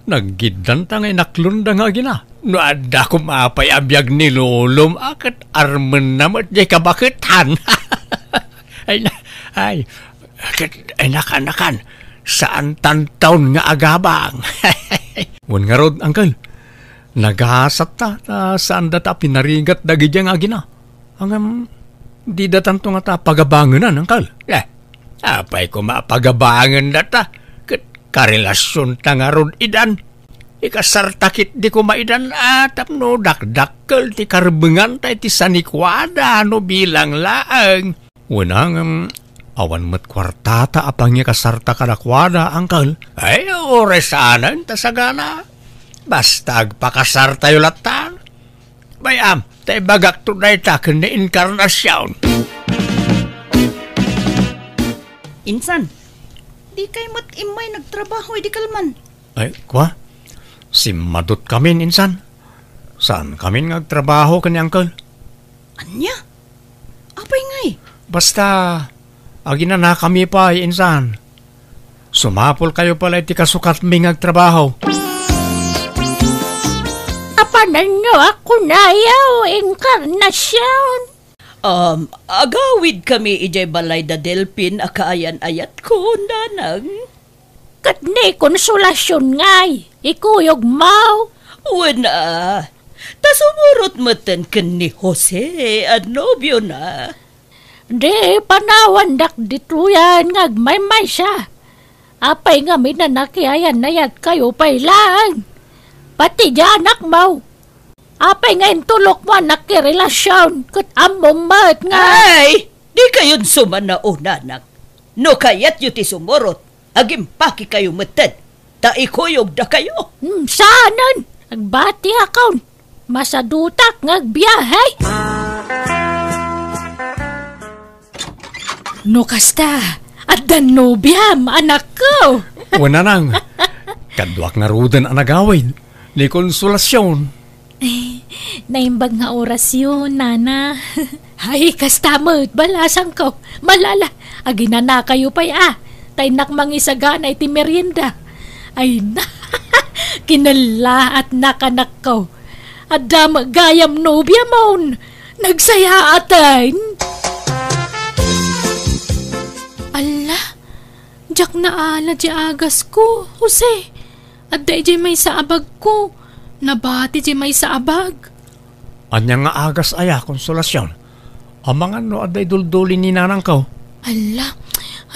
Naggidan ta nga inaklon da nga gina. No ada ko mapay abiyag ni Lolom akat armen namat jay kabakitan. ay, nakanakan. Saan tantaon nga agabang? Wan nga rod, Uncle. Naghasat ta saan data pinarigat dagi dyan nga gina. Hanggang di datanto nga ta pagabanganan, Uncle. Apay ko mapagabangan data. Karelasyon ta nga rod idan. Ikasartakit di ko maidan tapno dakdakkel ti karbengan ta iti sanikwada no bilang laang. Unang awan met kwartata apang kasarta kadakwada, Uncle. Ay, oresanan ta sagana. Basta agpakasarta yu latan. Bayam, tay bagak tunay ta kene inkarnasyon. Insan, di kay mat imay nagtrabaho di kalman. Ay, kwa? Si madot kami, insan. Saan kami nagtrabaho kani, Uncle? Anya? Apay ngay? Basta, agina na kami pa, insan. Sumapol kayo pala iti kasukat mi nagtrabaho. Apanan nyo ako na yaw, inkarnasyon. Agawid kami ijay balay da Delpin akaayan ayat ko, nanang. Kat ni konsolasyon ngay, ikuyog mau. Wana, tasumurot matan ken ni Jose at nobyo na. Di panawandak dituyan ngagmay-may siya. Apay nga minanakiayan na yat kayo pay lang. Pati janak mau. Apay nga intulok mo nakirelasyon kat amumat nga. Ay, di kayon sumana o nanak. No kayat yu ti sumurot, agimpaki kayo matad. Taikuyog da kayo. Saanan? Agbati akaw. Masadutak ngagbiyahay. No kasta, at dan nobyam, anak ko. Wana nang, kadwak nga rudan ang nagawid. Ni konsolasyon. Naimbag nga orasyon, nana. Hay, kastamot, balasang ko. Malala, aginana kayo pa'y tay nakmangisaga na iti merienda. Ay na, kinala at nakanak ko. Adam gayam nobya mon, nagsaya atin. Jak naala di agas ko, Jose. At di may sa abag ko. Nabati di may sa abag. Anya nga agas aya, Konsolasyon. Amang ano aday duldulin ni nanang ko. Ala,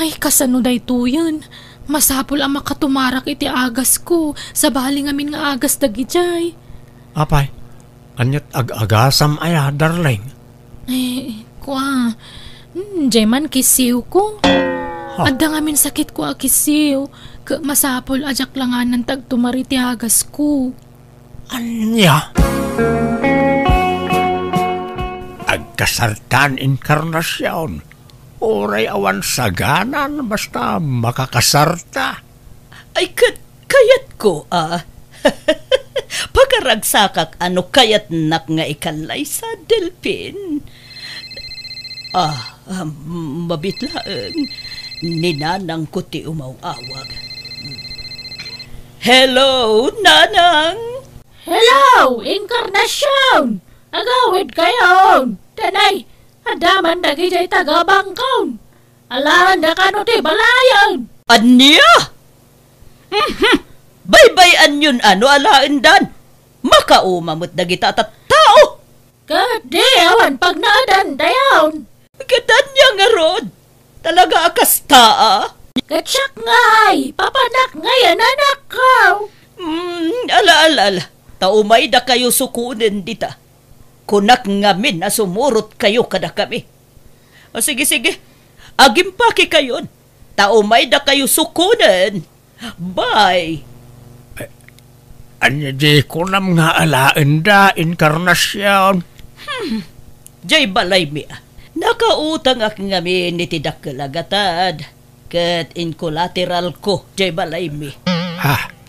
ay kasano day to yun. Masapol ang makatumarak iti agas ko. Sa baling amin nga agas dagijay. Apay, anyat ag-agasam aya, darling. Kwa, jay man kisiw ko. Adda nga min sakit ko akisiw. Masapol ajak langanan tagtumari ti agas ko. Anya? Agkasartan inkarnasyon. Oray awan saganan basta makakasarta. Ay, kayat ko, Pagkaragsakak ano kayat nak nga ikalay sa Delphin. Mabitlaan. Ninanang ko ti umawawag. Hello, Nanang! Hello, Inkarnasyon! Agawid kayo! Tanay, adaman dagijay taga-bangkaw. Alaan na kano ti balayan. Anya? Baybayan yun alaan dan. Makaumamot dagita at tao. Kadi awan pag naadan dayawn. Katanya nga rod. Talaga akas taa. Katsak ngay, papanak ngayon anak ko. Ala. Taumay da kayo sukunin dita. Kunak ngamin na sumurot kayo kada kami. O sige. Agimpaki kayon. Taumay da kayo sukunin. Bye. Anya di ko nam nga alaan da, Inkarnasyon. Jay balay mi. Nakautang ak ngamin iti dakalagatad. Kat in collateral ko, jay balay mi.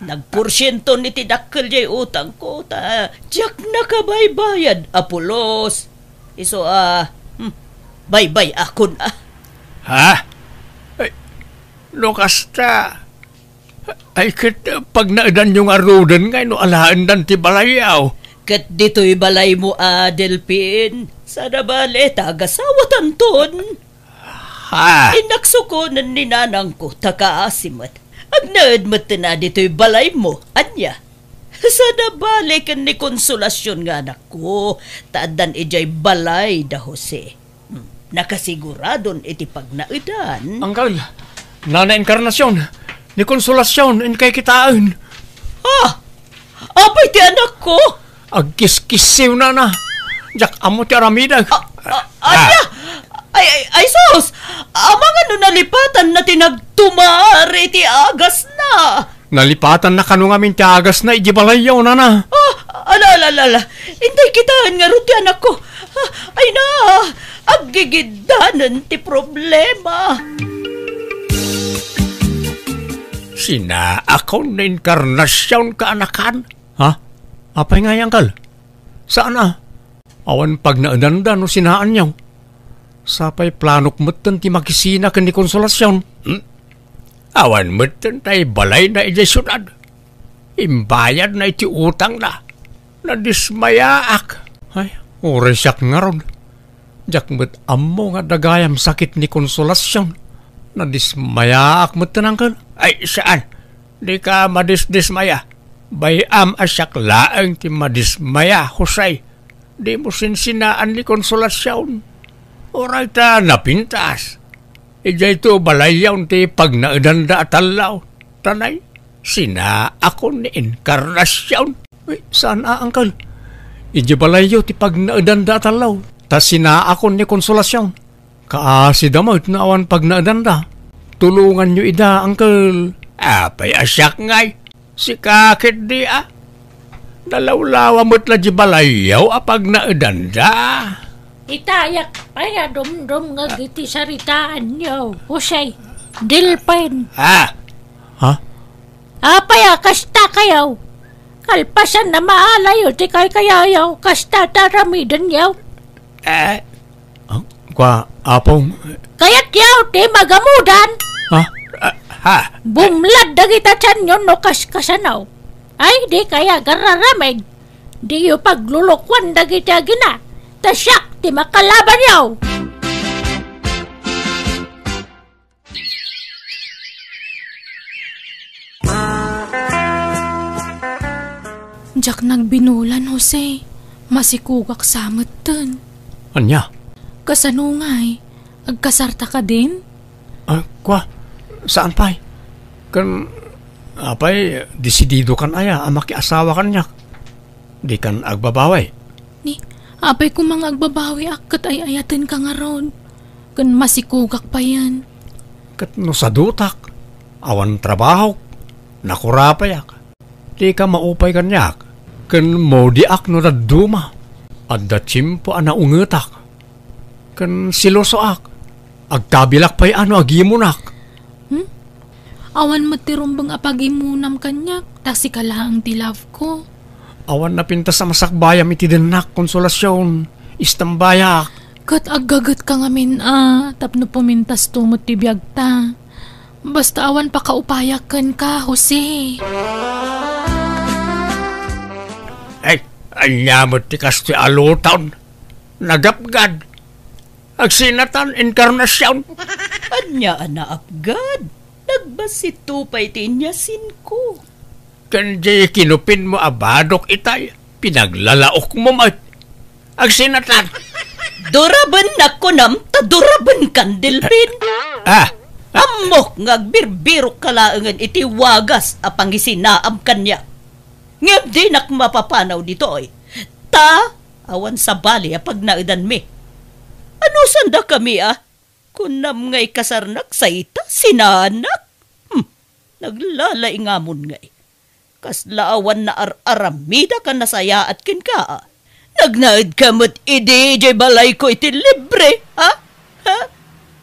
Nagporsyento niti dakkel jay utang ko ta. Diyak nakabaybayad, Apolos. Iso baybay akon Ay, lokasta. Ay kat pag naadan yung arudan nga, no alaan dan ti balayaw. Kat dito'y balay mo, Delphin. Sana bale, tagasawatan ton. Inaksukunan ni nanang ko, takaasimat. Agnaad mo na dito'y balay mo, anya. Sana bale kan ni Konsolasyon nga anak ko, taadan ijay balay da Jose. Nakasiguradon iti pagnaidan. Angkal, Nana Inkarnasyon, ni Konsolasyon, in kay kitaan. Apay ti anak ko? Agkis-kisiw na. Jak amo ti aramidag. Anya? Ay sus! Amang ano nalipatan na tinagtumari ti agas na. Nalipatan na kanu ngamin ti agas na ijibalayaw na. Ala. Intay kitaan nga rin ti anak ko. Ay na, aggigidanan ti problema. Sina ako na Inkarnasyon kaanakan. Apay nga Angkal? Saan Awan pag naananda no sinaan niyaw. Sapay planok mutan ti makisina kan ni Konsolasyon. Awan mutan tay balay na ijay syudad. Imbayad na iti utang na. Nadismayaak. Ay, oresyak nga ron. Jak met ammo nga dagayam sakit ni Konsolasyon. Nadismayaak mutan Angkal. Ay, saan? Di ka madismaya. Bayam asyak laang ti madismaya, Jose. Di mo sinsinaan ni Konsolasyon. Oray ta napintas. Ijay to balayaw ti pag naadanda atalaw. Tanay, sina ako ni Inkarnasyon. Ay, saan Angkal? Ijay balayaw ti pag naadanda atalaw. Ta sina ako ni Konsolasyon. Kaasi damot na awan pag naadanda. Tulungan nyo ida, Angkal. Apay asyak ngay. Si kakit di Dalawlawa mo't la di balayaw apag naadanda. Itayak paya dum-dum nga giti saritaan niyo. Jose, Delphin. Apaya kasta kayaw. Kalpasan na maalayo ti kay kayayaw. Kasta taramidan yaw. Kwa apong. Kayat yaw ti magamudan. Bumlad dagita tiyan yun no kaskasanaw. Ay di kaya gararamig. Di yu paglulukwan dagita gina. Tasyak ti makalaban yaw. Jak nagbinulan, Jose. Masikugak samot tan. Anya? Kasanungay, agkasarta ka din? Kwa, saan pa'y? Kan, apay, desidido kan aya, makiasawa kan niya. Di kan agbabaway. Ni, apay kung mga agbabawi akat ay ayatin ka nga ron. Kan masikugak pa yan. Kat no sa dutak, awan trabaho, nakurapayak. Di ka maupay kan niya. Kan mo diak no daduma. At da chimpo ana ungetak. Kan silosoak. Agkabilak pa'y agimunak. Awan matirumbang apagimunam kanyak. Taksi ka lang ti love ko. Awan na pintas sa masakbayam iti denak konsolasyon. Istambayak. Kat agagat ka ngamin tapno pumintas tumot ti biyag ta. Basta awan pa kaupayakan ka, Jose. Ay, anyamot ti kastoy alutan. Nagapgad. Agsinatan inkarnasyon. Anya anaapgad. Nagbasito pa'y tinyasin ko. Kanji kinupin mo abadok itay. Pinaglalaok mo mat. Agsinatan. Duraban na ko nam, duraban kandilpin. Amok ngagbirbirok kalaangan iti wagas apang isinaam kanya. Ngem di nak mapapanaw dito ay. Awan sa bali apag naidan mi. Ano sanda kami Kunam ngay kasarnak sa ita, sinanak. Naglalay ngamon ngay. Kaslaawan na aramida ka nasaya at kin ka. Nagnaid ka mo't iti balay ko iti libre, ha?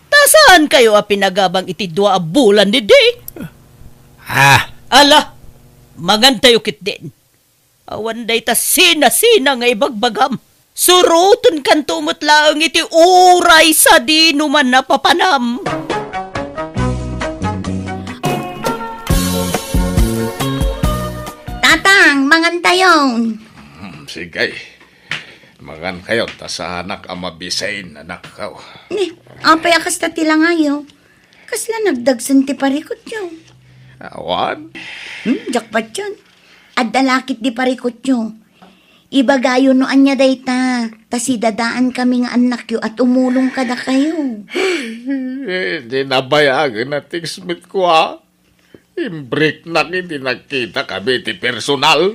Tasaan kayo pinagabang iti 2 bulan ni day? Ala, magantayo kit din. Awan day ta sina-sina nga ibagbagam. Surutun kan tumot laang iti uray sa di numan napapanam. Tatang, mangantayon. Sige. Mangan kayo, sa anak ang mabisain, anak kaw. Apay akas ta tila ngayo. Kasla nagdagsan ti parikot nyo. Awan? Jakpat yun. At dalakit di parikot nyo. Ibagayo no anya dayta. Tasi dadaan kami nga anak yo at umulong kada kayo. Hindi nabayagan na tingsmit ko Imbrik na hindi nakita kami ti personal.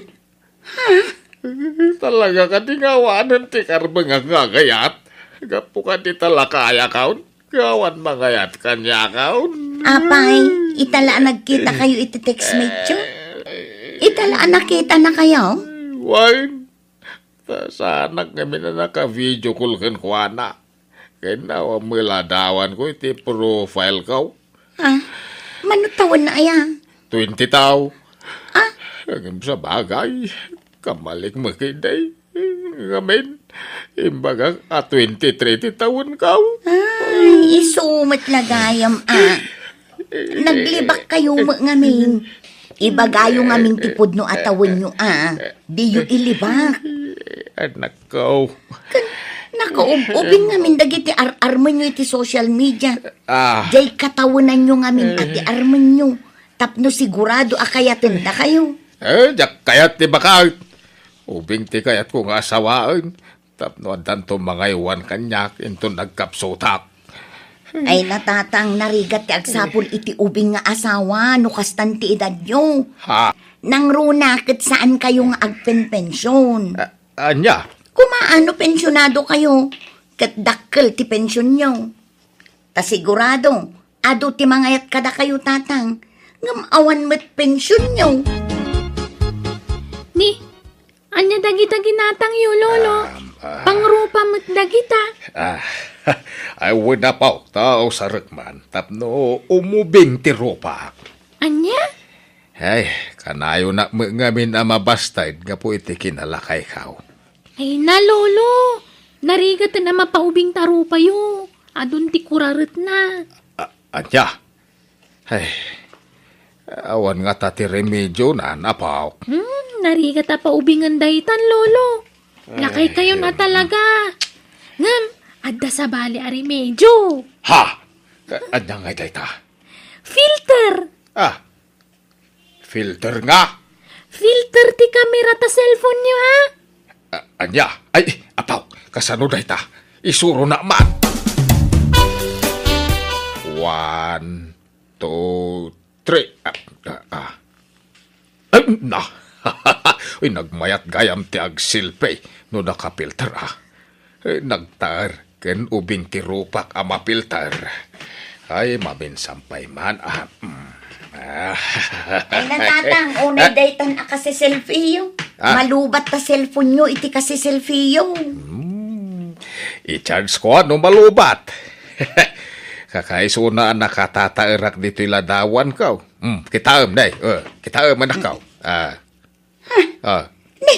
Talaga ka tingawanan ti karbang ngagayat. Gapu ka ti talakaya kaun. Gawan mangayat kanya kaun. Apay, itala nagkita kayo iti textmate yo? Itala nakita na kayo? Wine. Sa anak kami na naka-video call kan kwa na. Kaya na muladawan ko iti profile ko. Manutawan na aya? 20 tao. Hanggang sa bagay. Kamalik makiday. Ngamin. Imbaga 20-30 taon ka. Ay, isumat lagayam Naglibak kayo ngamin. Ibagayo ngaming tipod no atawin nyo Di yu ilibak. Anak ko. Nakaubing ngamin dagiti arman nyo iti social media. Day katawanan nyo ngamin ati arman nyo. Tapno sigurado akayatin na kayo. Jak kayat ti bakal. Ubing ti kayat ko nga asawaan. Tapno adan to mga iwan kanyak into nagkapsotak. Ay natatang narigat ti agsapol iti ubing nga asawa no kastan ti edad nyo. Nang runakit saan kayo nga agpenpensyon. Anya? Kumaano pensyonado kayo? Kat dakkel ti pensyon nyo. Ta sigurado, ado ti mangayat kada kayo tatang. Ngam awan met pensyon nyo. Ni, anya dagita ginatang yu, lolo. Pangrupa met dagita. Ay wala pa tao sa rekman. Tapno umubing ti rupa. Anya? Ay, kanayo na ngamin na mabastay nga po iti kinalakay kao. Ay na, lolo. Narigat na mapaubing tarupa yu. Adun ti kurarit na. Anya? Ay, awan nga tati remedyo na napaw. Narigat na paubingan daytan, lolo. Lakay kayo na talaga. Ngam, adda sa bali a remedyo. Anya nga dayta? Filter. Filter nga? Filter ti kamera ta cellphone nyo, ha? Anya, ay, apaw, kasano day ta? Isuro na man. 1, 2, 3. Ay, na. Ay, nagmayat gayam ti agsilpay no nakapilter, Ay, nagtar, ken ubing ti rupak mapilter. Ay, mabinsampay man, Ay natatang, unay daytan kasi selfie yo. Malubat ta cellphone nyo, iti kasi selfie yo. I-charge ko ano malubat. Kakaiso na nakatatairak dito iladawan ka. Kitaam, day. Kitaam man akaw. Ne,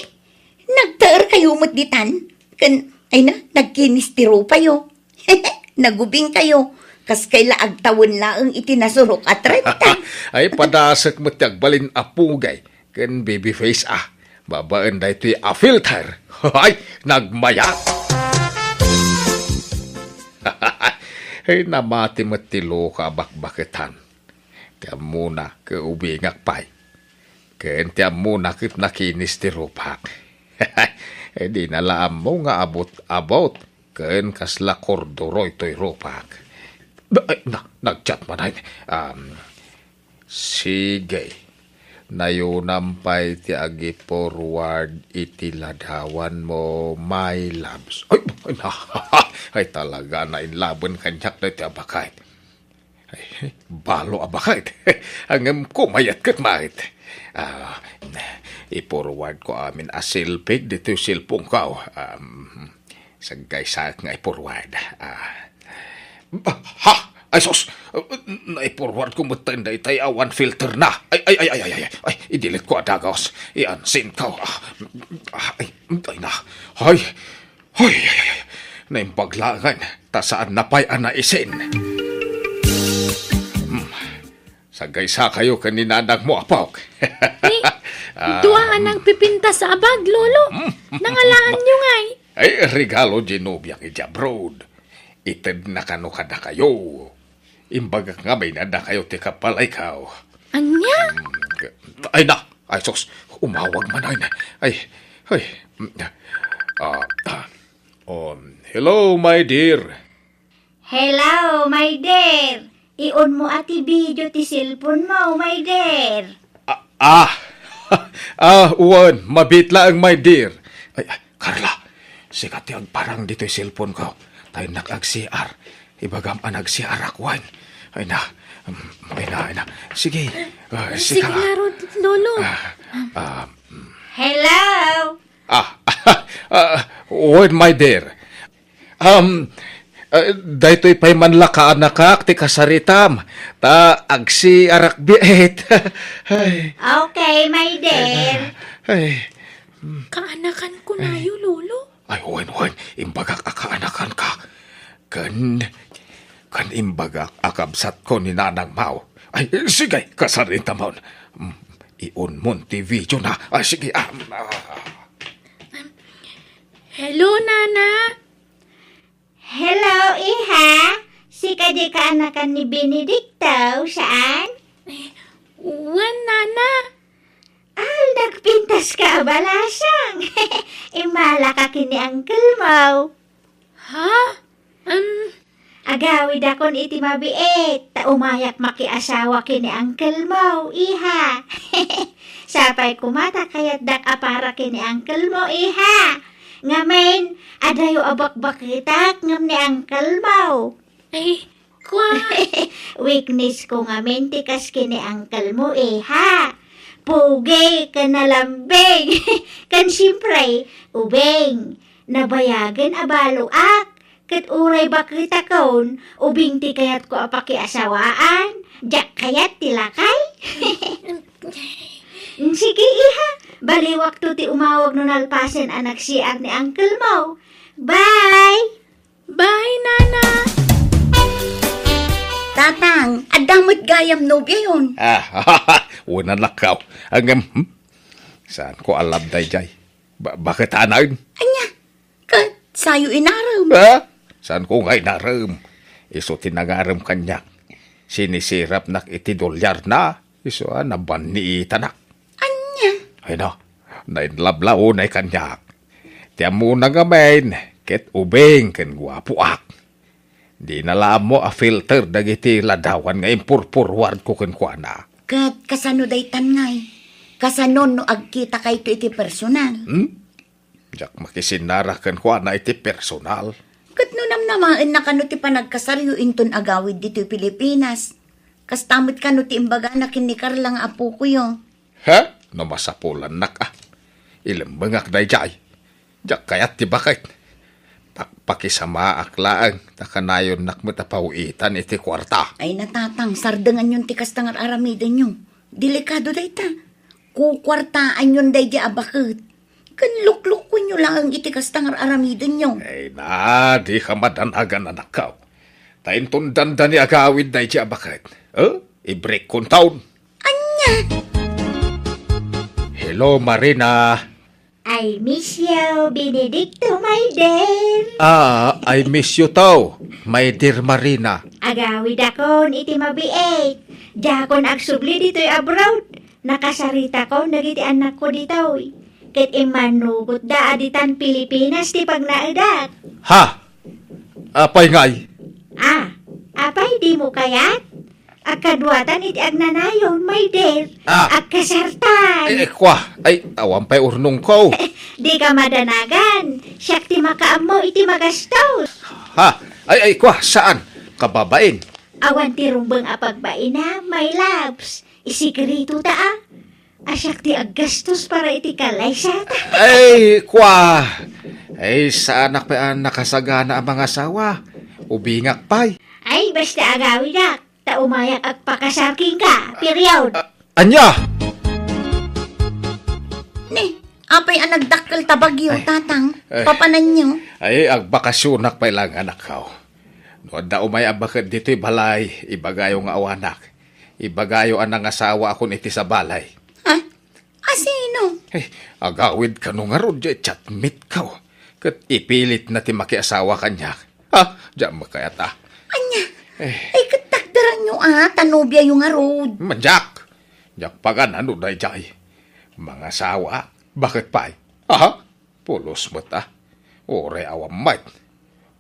nagtaer kayo matditan. Ay na, nagkinistiro pa yo. Nagubing kayo. Kas kay laag tawon laang itinasurok at renta. Ay, padasak mo tiyagbalin apugay. Ken baby face Babaan da ito'y filter. Ay, nagmayat. Ay, namati mo tilo ka bakbakitan. Tiyan muna ka ubingak pay. Ken tiyan muna kit nakinis ti rupak. Ay, di nalaam mo nga about. Ken kasla kordoro ito'y rupak. Ay, nag-chat man ay. Sige. Nayunampay ti agi forward iti ladawan mo, my loves. Ay talaga na inlaban kanyak na ti abakait. Ay, balo abakait. Ang kumayat kat mait. I-forward ko amin asilpig dito silpong kao. Sagay sa nga i-forward. Ay, sos! Nai-forward ko matanda itay awan filter na. Ay, idilit ko adagos. Iansin ka. Ay, na. Ay. Naimpaglangan. Tasaan na pa'y anaisin. Sagay sa kayo kaninanag mo, apok. Duaan ang pipinta sa abag, lolo. Nangalaan nyo ngay. Ay, regalo ginubiyang ijabroad. Ited na kano kada kayo. Imbaga nga may nada kayo ti kapalay kao. Anya? Ay na! Ay sos! Umawag man ay. Hello, my dear. Hello, my dear. Ion mo ati video ti cellphone mo, my dear. Uwan, mabitla ang my dear. Ay, Carla, sikat yung parang dito'y cellphone ko. Tayo nag-ag-CR. Ibagam nag-CR akwan. Ay na. Sige. Sige nga, lolo. Hello. Uwan, my dear. Daytoy pa'y manlakaan nakak ti kasaritam. Ta ag-CR akbiet. Okay, my dear. Ay. Kaanakan ko na yun, lolo. Ay, Uwan, imbagak akaanakan ka. Kan imbagak akabsat ko ni Nanang Mau. Ay, sige, kasarita mo. Iun mo ti video na. Ay, sige. Hello, Nana. Hello, iha. Si kadi ka anakan ni Benedicto, saan? Uwan, Nana. Nagpintas ka balasang. Imala ka kini uncle mo. Ha? Agawid akon iti mabiit. Ta umayak makiasawa kini uncle mo, iha. Sapay kumata kayat dak apara kini uncle mo, iha. Ngamen, adayo abak-bakitak ngam ni uncle mo. Ay, kwa. Weakness ko ngamen tikas kini uncle mo, iha. Pugay ka na lambing. Kan siyempre, ubeng. Nabayagan abalo ak. Kat uray bakita kaon, ubing ti kayat ko apakiasawaan. Jak kayat tilakay. Sige iha, bali waktu ti umawag nun alpasen anak siar ni uncle mo. Bye! Bye, Nana. Tatang, adamot gayam nobya yun. Una lakaw. Saan ko alam day jay? Bakit anain? Anya, kat sayo inaram. Saan ko nga inaram? Iso tinangaram kanyak. Sinisirap nak iti dolyar na. Iso naban ni itanak. Anya? Ay no, nainlablao na kanyak. Tiyan mo na ngamen, ket ubeng ken guwapuak. Di nalaam mo a filter dagiti ladawan nga impurpurward ko ken kuana. Kat kasano daytan ngay. Kasanon no agkita kay iti personal. Jak makisinara ken kuana iti personal. Kat no namnamaan na kano ti panagkasaryo inton agawid dito Pilipinas. Kastamot kano ti imbaga na kinikar lang apo ko yo. Ha? No masapulan nak ah. Ilembengak dayjay. Jak kayat ti bakit. Pakisama aklaang takanayon nak matapawitan iti kwarta. Ay natatang sardengan yung tikas tangar aramiden nyo. Delikado dayta. Kukwartaan yun dayja abakit. Kan lukluk ko nyo lang ang itikas tangar aramiden nyo. Ay na, di ka madanagan anak ka. Tayin tundan ni agawid dayja abakit. I-break kong taon. Anya? Hello Marina. I miss you, Benedicto, my dear. I miss you too, my dear Marina. Agawid akon iti mabiit. Jakon agsubli dito'y abroad. Nakasarita ko, nagiti anak ko dito'y. Ket imanugot da aditan Pilipinas ti pagnaidak. Ha? Apay ngay? Apay di mo kayat? Akadwatan iti agnanayon, my dear. Agkasartan. Kwa, awan pa'y urnong ko. Di ka madanagan. Siyak ti makaam mo iti magastos. Ha? Kwa, saan? Kababain? Awan ti rumbang apagbaina, my loves. Isikreto ta Asyak ti aggastos para iti kalaysat. Kwa. Saan pa nakasagana ang mga asawa? Ubingak pa'y. Basta agawidak. Ta umayak agpakasarking ka, period. Anya? Apay ang nagdakkel tabagyo, tatang. Papanan nyo. Agbakasyonak pa ilang anak ka. Noon da umayak bakit dito'y balay, ibagayo nga awanak. Ibagayo ang asawa akong iti sa balay. Ha? Asino? Agawid ka nung arod, chatmit ka. Kat ipilit na ti makiasawa kanya. Diyan makayata. Anya? Katakdaran nyo tanubya yung arod. Manjak! Jak pagan ano day jay. Mga asawa, bakit pa'y? Pulos mo ta. Ore awam mat.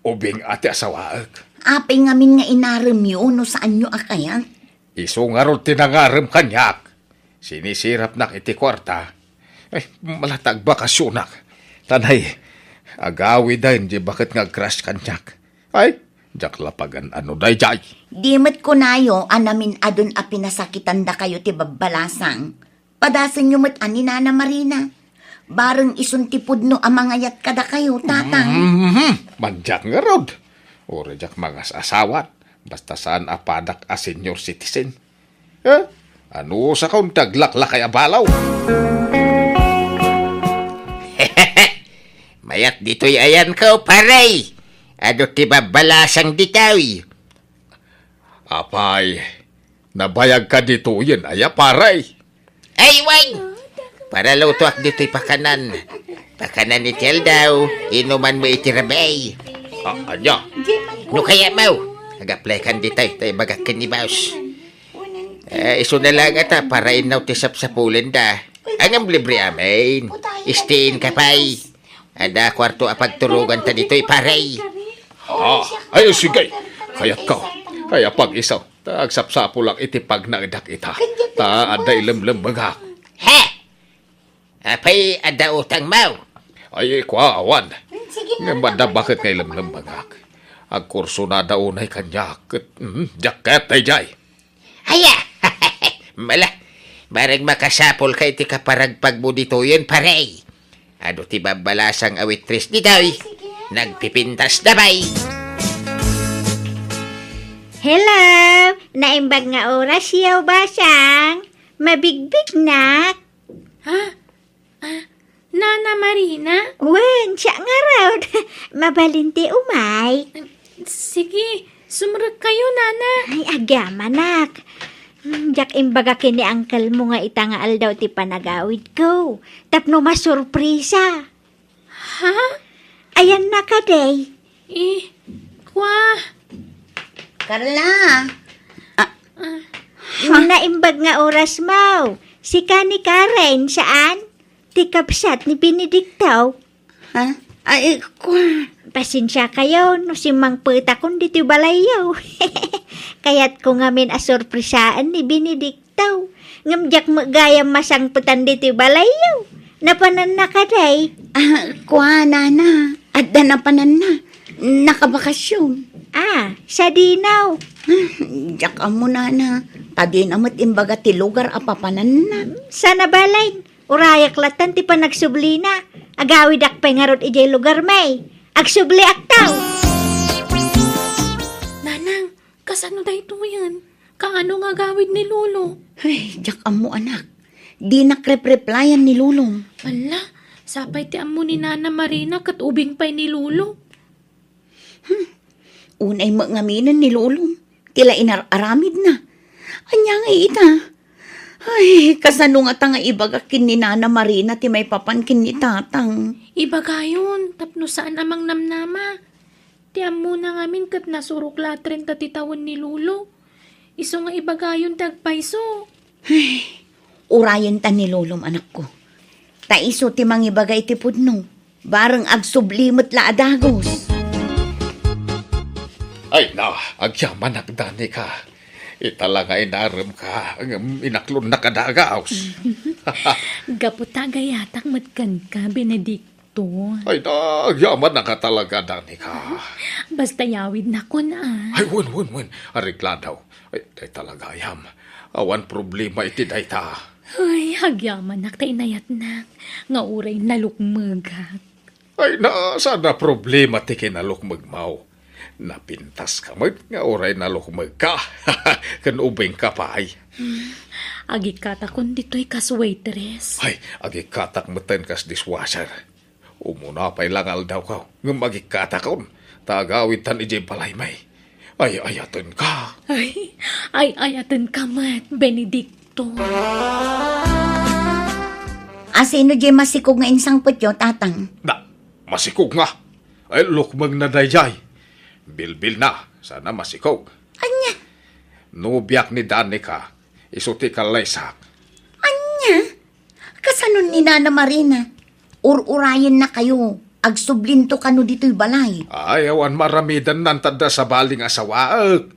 Ubing ati asawaag. Apay ngamin nga inaram yun, no saan nyo akayat? Iso nga ron tinangaram kanyak. Sinisirap nak iti kwarta. Malatag bakasyonak. Tanay, agawi dahin di bakit nga crush kanyak. Jak lapagan ano day jay. Dimet ko nayo, anamin adun a pinasakitan da kayo ti babbalasang. Padasan nyo mat ani Nana Marina. Bareng isuntipod no amangayat kada kayo, tatang. Manjak nga rod. O rejak mga asawat. Basta saan apadak a senior citizen. Ano sa kaun taglaklak kay abalaw? Mayat dito'y ayan ko, paray. Ano ti babalasang ditawi? Apay, nabayag ka dito yun, paray. Ay, wag! Para lutuak dito'y pakanan. Pakanan ni Tel daw, inuman mo itirabay. Anya? No kaya mau, nag-apply kan ditay, tayo bagakin ni Baus. Iso na lang ata, para inaw tisap sa pulen da. Ang libre amin, istiin ka pa'y. Ada kwarto apagturugan ta dito'y paray. Sige, kayat ka. Kaya pag isaw, tagsapsapo lang itipag na idak ita. Ada ilemlem bagak. Ha? Apay ada utang mau? Kwa awan. Nga bakit nga ilemlem bagak? Ang kurso na daunay kanya. Jaket ay jay. Aya! Mala, barang makasapol kay ti kaparagpag mo dito yun, paray. Ano ti babalasang awitris di daw, nagpipintas dabay. Hello! Naimbag nga oras yaw basang. Mabigbig nak. Nana Marina? Wen, siya nga raw. Mabalinti umay. Sige, sumurot kayo, Nana. Ay, agama nak. Jak imbaga kini angkel mo nga itangaal daw ti panagawid ko. Tapno masurprisa. Ha? Ayan na ka, day. Kwa. Carla! Naimbag nga oras mo. Si Kani Karen, saan? ti kapsat ni Benedicto. Ha? Ay, kwa. Pasensya kayo, no si Mang Peta kung dito balayaw. Kaya't ko ngamin asorpresaan ni Benedicto. Ngamjak magayam masangputan dito balayaw. Napanan na ka day. Kwa, nana. At danapanan na. Nakabakasyon. Sa dinaw. Diyak mo, nana. Tadi namat imbaga ti lugar apapanan na. Sana balay. Urayak latan ti pa nagsubli na. Agawid ak pengarot ijay lugar may. Agsubli ak tao. Nanang, kasano da ito yan? Kaano nga gawid ni Lolo? Ay, diyak mo, anak. Di nakrep-replyan ni Lulong. Wala, sapay ti amo ni Nana Marina kat ubing pa'y ni Lolo. Unay mangaminan ni Lulong. Tila inararamid na. Anya nga ita. Ay, kasano nga tanga ibagakin ni Nana Marina ti may papankin ni tatang. Ibagayon, tapno saan amang namnama. Ti amo na ngamin kat nasurok latren tatitawan ni Lolo. Iso nga ibagayon tagpaiso. Urayan ta ni Lulong, anak ko. Taiso ti mangibagay ti pudno. Barang agsublimot la adagos. Ay na, agyaman nagdani ka. Italaga inaram ka, ang inaklon na kadagaos. Gaputa gayatak matkan ka, Benedicto. Ay na, agyaman na ka talaga dani ka. Basta yawid na ko na. Ay, wun. Arigla daw. Ay, talaga yam. Awan problema iti day ta. Ay, hagyaman nak ta inayat nak. Nga uray nalukmagak. Ay na, sana problema ti kinalukmag mau. Napintas ka mag, nga oray nalukmag ka. Kan ubeng ka pa ay. Agikata kon dito'y kas waitress. Ay, agikatak meten kas dishwasher. Umuna pa'y langal daw ka. Nga magikatak kon. Tagawid tan ijay balay may. Ay, ayatan ka. Ay, ayatan ka mat, Benedicto. Asino di masikog nga insang putyo, tatang? Na, masikog nga. Ay, lukmag na dayjay. Bilbil na, sana masikog. Anya? Nubiyak ni Danica, isuti ka laysak. Anya? Kasano ni Nana Marina? Ur-urayan na kayo. Agsublinto kano dito'y balay. Ay, awan maramidan nantada sa baling asawaag.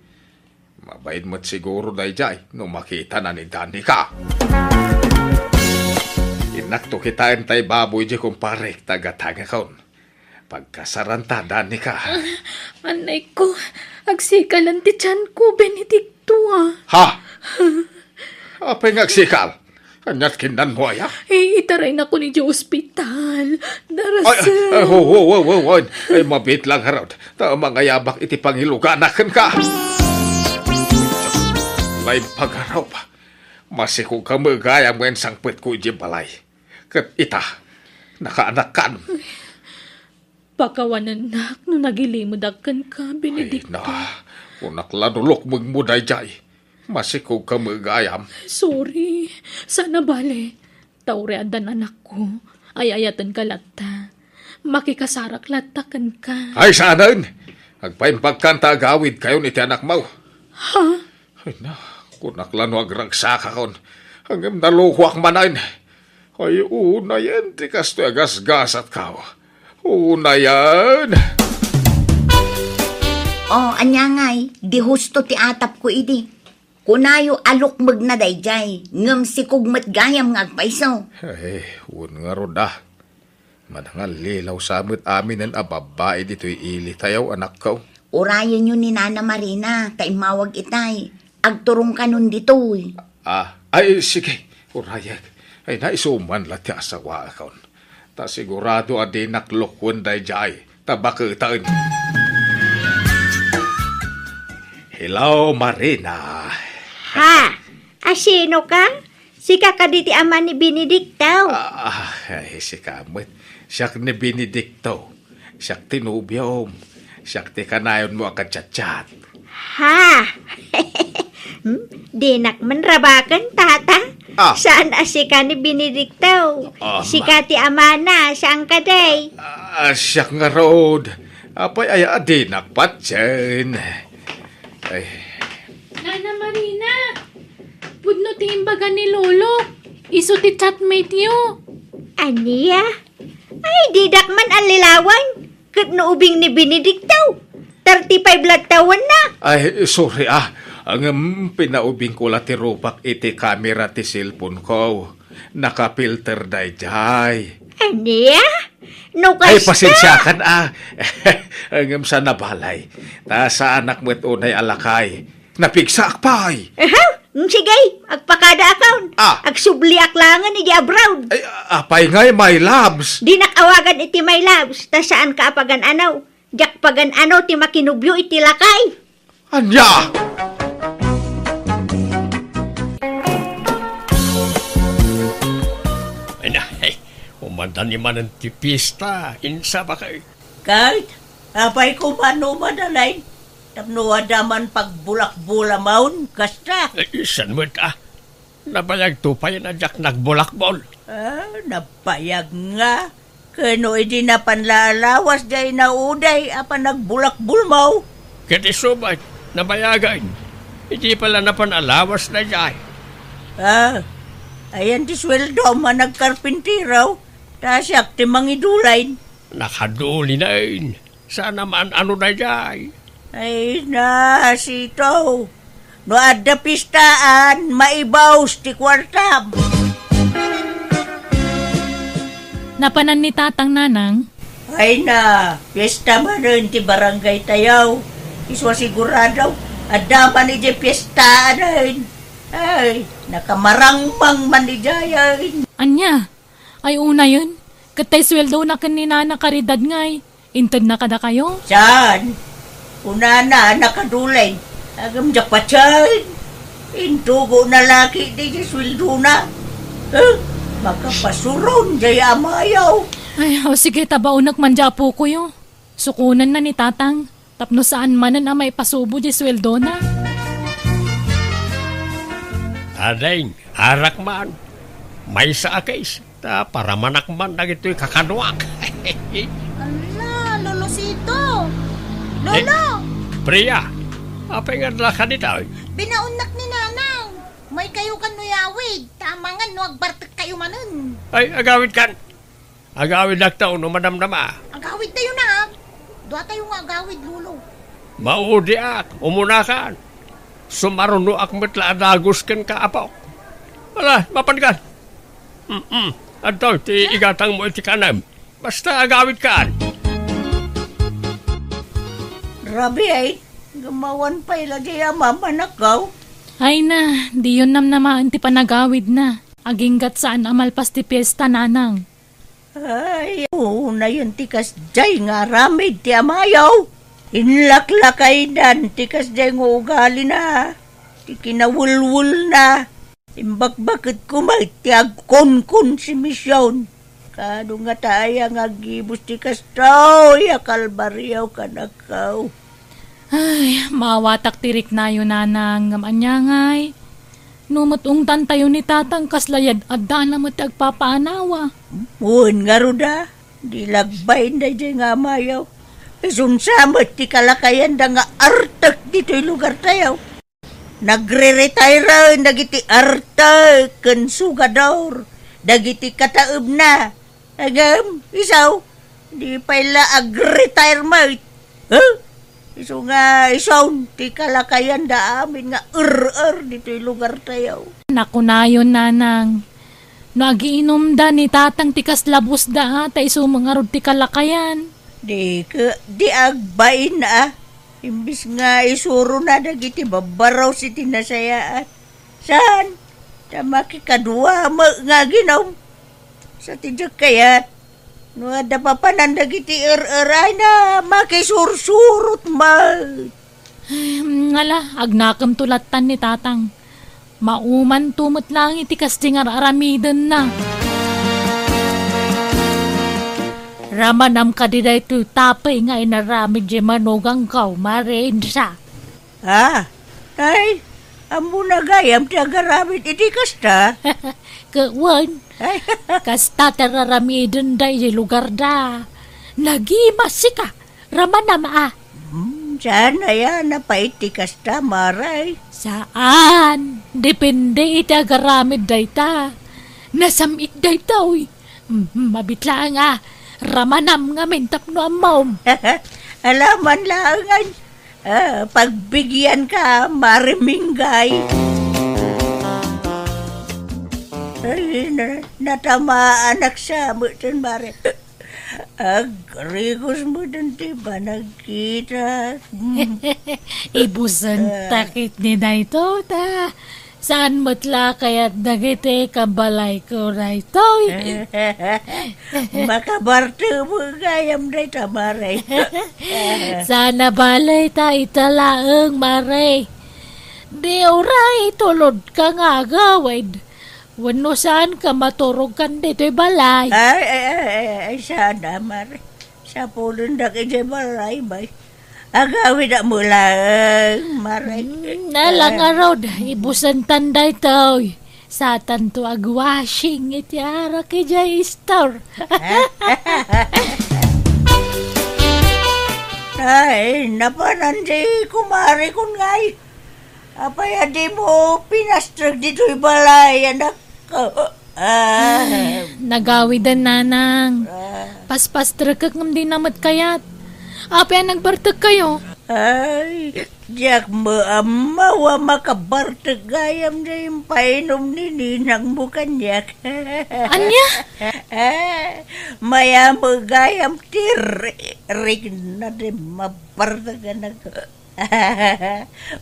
Mabaid mo't siguro dayjay, no makita na ni Danica. Inakto kitain tay baboy di kumpare, tagatanga kaon. Pagkasaranta, Danica. Anay ko, agsikalan ti tiyan ko, Benedicto Ha? Apay ngagsikal? Kanyat kinan mo ay ha? Itaray na ko ni di ospital. Ay, Darasal. ay, mabit lang harap. Mga yabak iti pangiluganakan ka. Lay pagharap. Masikong ka magayang ngayon sangpit ko iti balay. Kat ita, nakaanak kan. Pakawanan nak, no nagilimodagkan ka, Benedicto. Ay na, unak lanulok magmuday jay. Masikog ka magayam. Sorry, sana bale. Taureadan anak ko. Ay ayatan ka lata. Makikasarak latakan ka. Ay saanan, agpaimpagkanta agawid kayo ni ti anak mo. Ha? Ay na, kunak lano agragsaka kon. Hanggang naluhuak manain. Ay una yan, tikas to agasgasat kao. Una yan. Anya ngay, di husto ti atap ko idi. Kunayo alukmag na dayjay, ngam sikog matgayam nga agpaiso. Ay, nga roda. Manangal lilaw samot amin ang ababae dito'y ili tayaw anak ko. Urayan yun ni Nana Marina, taimawag itay. Agturong ka nun dito'y. Ay, sige, urayag. Ay, naisuman lati asawa akon. Ta sigurado adi naklukwan day jay, tabakitain. Hello, Marina. Ha? Asino ka? Sika ka diti ama ni Benedicto. Ay, si Kamit. Siyak ni Benedicto. Siyak tinubiyom. Siyak ti kanayon mo ang chat-chat. Ha? Dinak man rabakan, tata. Saan asika ni Benedicto? Sika ti amana, saan ka day? Siyak nga road. Apay ay adinak patsin. Ay. Nana Marina, pudno ti imbaga ni Lolo. Iso ti chatmate yo. Aniya? Ay, didak man ang lilawan. Kat naubing ni Benedicto. 35 latawan na. Ay, sorry Ang pinaubing ko la ti rupak iti kamera ti cellphone ko. Nakapilter dayjay. Aniya? No Ay, kasta? pasensyakan Ang sa nabalay. Ta sa anak mo't unay alakay. Napigsak pa'y. Sige, agpakada account. Agsubli aklangan iti abroad. Ay, apay ngay, my loves. Di nakawagan iti my loves. Ta saan ka apagan anaw? Jak pagan ano ti makinubyo iti lakay. Anya! Ay na, umandan ni man ang tipista. Insa ba kayo? Kahit, apay ko mano madalay. Tapno adaman pagbulak-bula maun, kasta. Isan mo nabayag tupay na jak nagbulakbol. Napayag nga. Kano edi na panlalawas day na uday, apa nagbulak-bul mau. Kati subay, nabayagan. Hindi pala na panalawas na jay. Ayan ti sweldo man nagkarpintiraw. Tasyak ti mangidulain. Nakaduli na yun. Sana man ano na jay. Ay na, sito. No adda pistaan, maibaws ti kwartam. Napanan ni tatang nanang. Ay na, piyesta man rin ti barangay tayaw. Iswa sigurado, adda man iti piyestaan rin. Ay, nakamarangmang man ni Jayan. Anya, ay una yun. Katay sweldo na kanina na karidad ngay. Intod na kada kayo? Saan? Una na, nakadulay. Agam jakpachay. Intugo na laki di sweldo na. Makapasuron jay amayaw. Ay, sige, tabaonak manja po ko yun. Sukunan na ni tatang. Tapno saan manan may pasubo di sweldo na. Adeng, arak man. May sa akis. Para manak man na ito'y kakanwak. Ala, Lolosito. Lolo, Priya, apa nga lakad ito? binaunak ni Nanang. May kayo kan nuyawid. Tamangan no agbartek kayo manen. Ay, agawid kan. Agawid naktaon no madamdama. Agawid tayo na. Dua tayo nga agawid, Lolo. Maudi ak, umunakan. Sumaruno ak metla adagos ken kaapok. Wala, mapan kan. Adto, ti igatang mo iti kanam. Basta agawid kan. Grabe ay, gumawan pa ilagay mamanakaw. Ay na, di yun naman ti panagawid na. Aginggat saan amalpas ti piyesta nanang. Ay, na yun tikas jay nga ramid ti amayaw. Inlaklakay dan, tikas jay nga ugali na. Ti kinawulwul na. Imbakbakit kumay ti agkon-kon si misyon. Kado nga tayo nga gibus tikas tao, yakalbaryaw kanakaw. Ay, mawatak tirik na yun nanang. Gamanyangay. Numutungtan tayo ni tatang kaslayad adda na mo ti agpapaanawa. Muun nga ruda, di lagbay na jay nga amayaw. Isunsamot ti kalakayan da nga artak dito'y lugar tayo. Nagre-retire dagiti artak ken sugador. Dagiti kataeb na. Agam, isaw, di pala ag-retirement. Iso nga, isaw, ti kalakayan da amin nga dito'y lugar tayo. Naku na yun nanang. No agiinom da ni tatang tikas labos da ata isumangarod ti kalakayan. Di agbay na. Imbis nga isuro na dagiti babaraw si tinasayaan. Saan? Tamaki kadua nga ginom. Sa tidyak kayat. No ada papanan dagiti ay na makisursurot mal. Ngala, agnakam tulatan ni tatang. Mauman tumot lang itikas di nga aramidan na. Ramanam ka di dahito tapay nga inaramid di manugang kaw, marensa. Ay, amo na gayam ti agaramid iti kasta. Kawan, kasta tararamidan dahi di lugar da. Nagimas ka, ramanam Saan na yan na pa iti kasta, maray? Saan? Depende iti agaramid dahi ta. Nasamit dahi ta, Mabitla nga. Ramanam nga mentap no amom. Alaman langan. Pagbigyan ka, mariminggay. Ay, natamaan sa mo dyan, Mare. Agrigos mo dyan, diba nagkita? Ibusan takit ni dayto ta. Saan matla kaya't dagiti kabalay ko dayto? Makabarte mo gayam dayto, Mare. Sana balay ta italaang, Mare. Di oray tulod ka nga gawid. Wano saan ka maturog kan dito'y balay? Ay, sana, Mare. Sa pulong na kaya balay, bay. Agawin na mo lang, Mare. Nalang araw, ibusan tanday to. Sa tanto agwashing itiara kaya store. Ay, napanan di kumari kun ngay. Apaya di mo pinastrag dito'y balay, anak ko. Nagawidan nanang. Paspastrag kag ngam di namat kayat. Apaya nagbartag kayo. Ay, diyak mo amawa makabartag gayam na yung painom ni ninang mo kanyak. Anya? Maya mo gayam tirik na di mabartagan ako.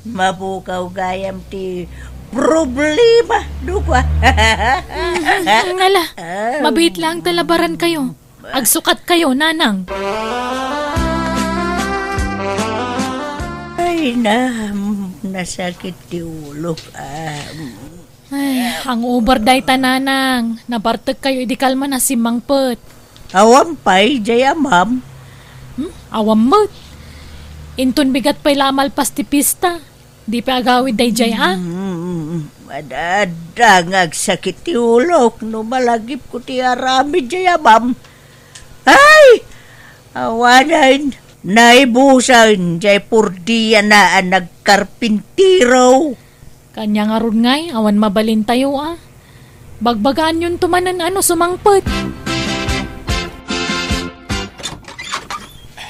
Mabukaw gayam ti problema, dupa. Ngala, mabait lang talabaran kayo. Agsukat kayo, nanang. Ay, nasakit ti ulo. Ay, ang ubar day tananang. Nabartag kayo, idi kalma na si Mangpet. Awampay, jaya ma'am. Awamot. Intun bigat pa'y lamal pasti pista. Di pa agawid day jay Madadangag sakit ti ulo. No malagip ko ti arami jaya ma'am. Ay! Awanan. Naibusan jay purdiya na nagkarpintiro. Kanya nga ron ngay, awan mabalin tayo Bagbagaan yun tumanan sumangpet.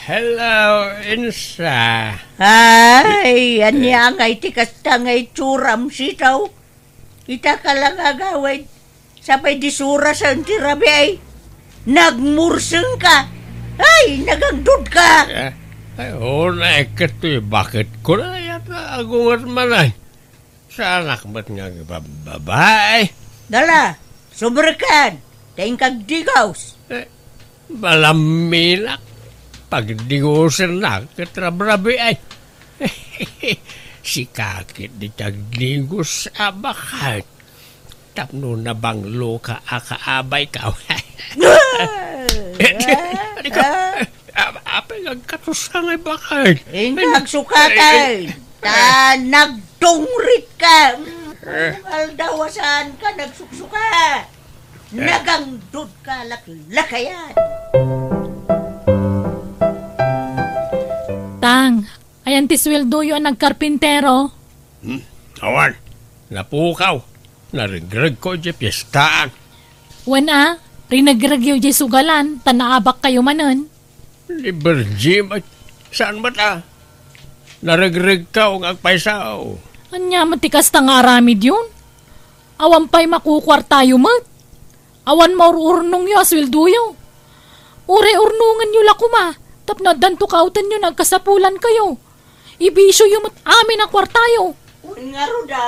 Hello, Insa. Ay, anya ngay tikas ngay churam sitaw. Ita ka lang agawin. Sabay disura sa tirabi ay. Nagmurseng ka. Ay, nagagdud ka. Ay, na ito bakit ko na yata agungat man ay. Sa anak ba't nga babae? Dala, subrikan. Taing kagdigaws. Malamilak. Pagdigusan na, katrabrabi ay. Si kakit di tagdigos sa bakat. Tapno na bang loka akaabay ka. Apay nagkatusang ay bakit. Nagsukatay. Nagdungrit ka. Aldawasan ka, nagsuksuka. Nagangdud ka, lakayan. Tang, ayan ti sweldo yun ang nagkarpintero. Awan, napukaw. Narigrag ko di piyestaan. Wana, rinagragyo di sugalan, tanaabak kayo manon. Liber Jim, saan ba ta? Narigrag ka o agpaisaw. Anya matikas tang aramid yun. Awan pa'y makukwar tayo mat. Awan maururnong yo asweldo yo. Ure-urnungan nyo lakuma. Tapno danto kautan nyo nagkasapulan kayo. Ibisyo yung amin ang kwartayo. Nga ruda,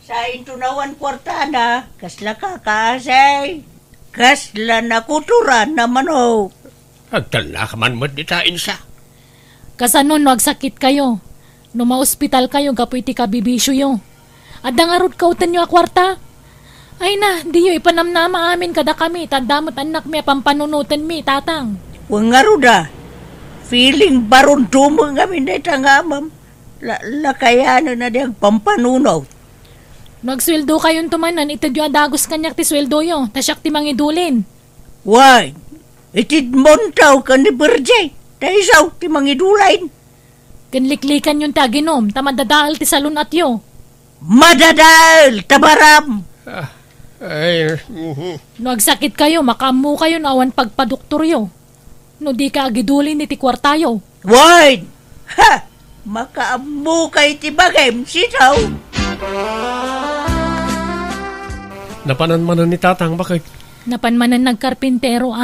sa intunawan kwartana, kasla kakasay. Kasla nakuturan naman o. Agtal na ka man mo ditain sa. Kasanon nagsakit kayo. No ma-hospital kayo, kapoy ti kabibisyo yo. At dangarod kautan nyo ang kwarta. Ay na, di yo ipanamnama amin kada kami. Tandamot anak mi, pampanunutan mi, tatang. Nga ruda, feeling baron dumo nga minay tangamam. Lakayanan na diyang pampanunaw. Nagsweldo kayon tumanan, itadyo adagos kanyak ti sweldo yo. Tasyak ti mangidulin. Why? Itid montaw ka ni Berjay. Taisaw ti mangidulain. Kanliklikan yung taginom, tamadadaal ti salon at yo. Madadal, tabaram. Ay, No agsakit kayo, makamu kayo na awan pagpadoktoryo. No di ka agidulin ni ti kwartayo. Wine! Ha! Makaamu kay ti bagay, sitaw. napananmanan ni tatang, bakit? Napanmanan nagkarpintero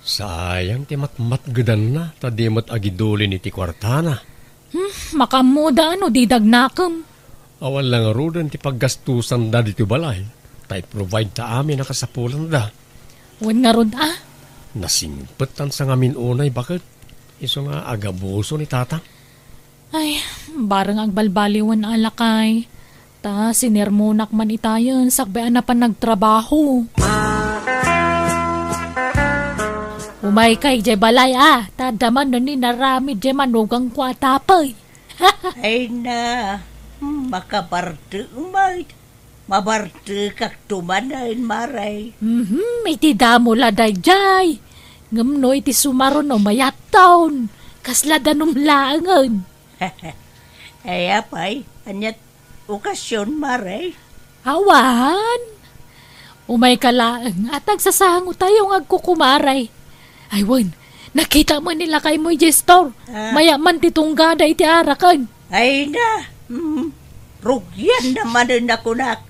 Sayang ti matmatgadan na, tadi mat agiduli ni ti kwartana. Makamuda di dagnakam. Awan lang rudan ti paggastusan da dito balay. Tay provide ta amin na kasapulan da. Wan nga rod Nasimpetan sa ngamin unay, bakit? Iso nga agabuso ni tatang. Ay, barang agbalbaliwan alakay. Ta sinermonak man itayan, sakbean na pa nagtrabaho. Umay kay jay balay tadaman na ni naramid jay manugang kwa tapay. Ay na, makabarte umay. Mabarte kak tumanain maray. Iti damo laday jay. Ngamno iti sumaron o mayat taon. Kasla danumlaangan. Ay apay, anyat okasyon maray. Awan. Umay kalaang at agsasango tayong agkukumaray. Ay wan, nakita mo nila kay mo gestor. Mayaman titunggada iti arakan. Ay na, rugyan naman rin ako nak.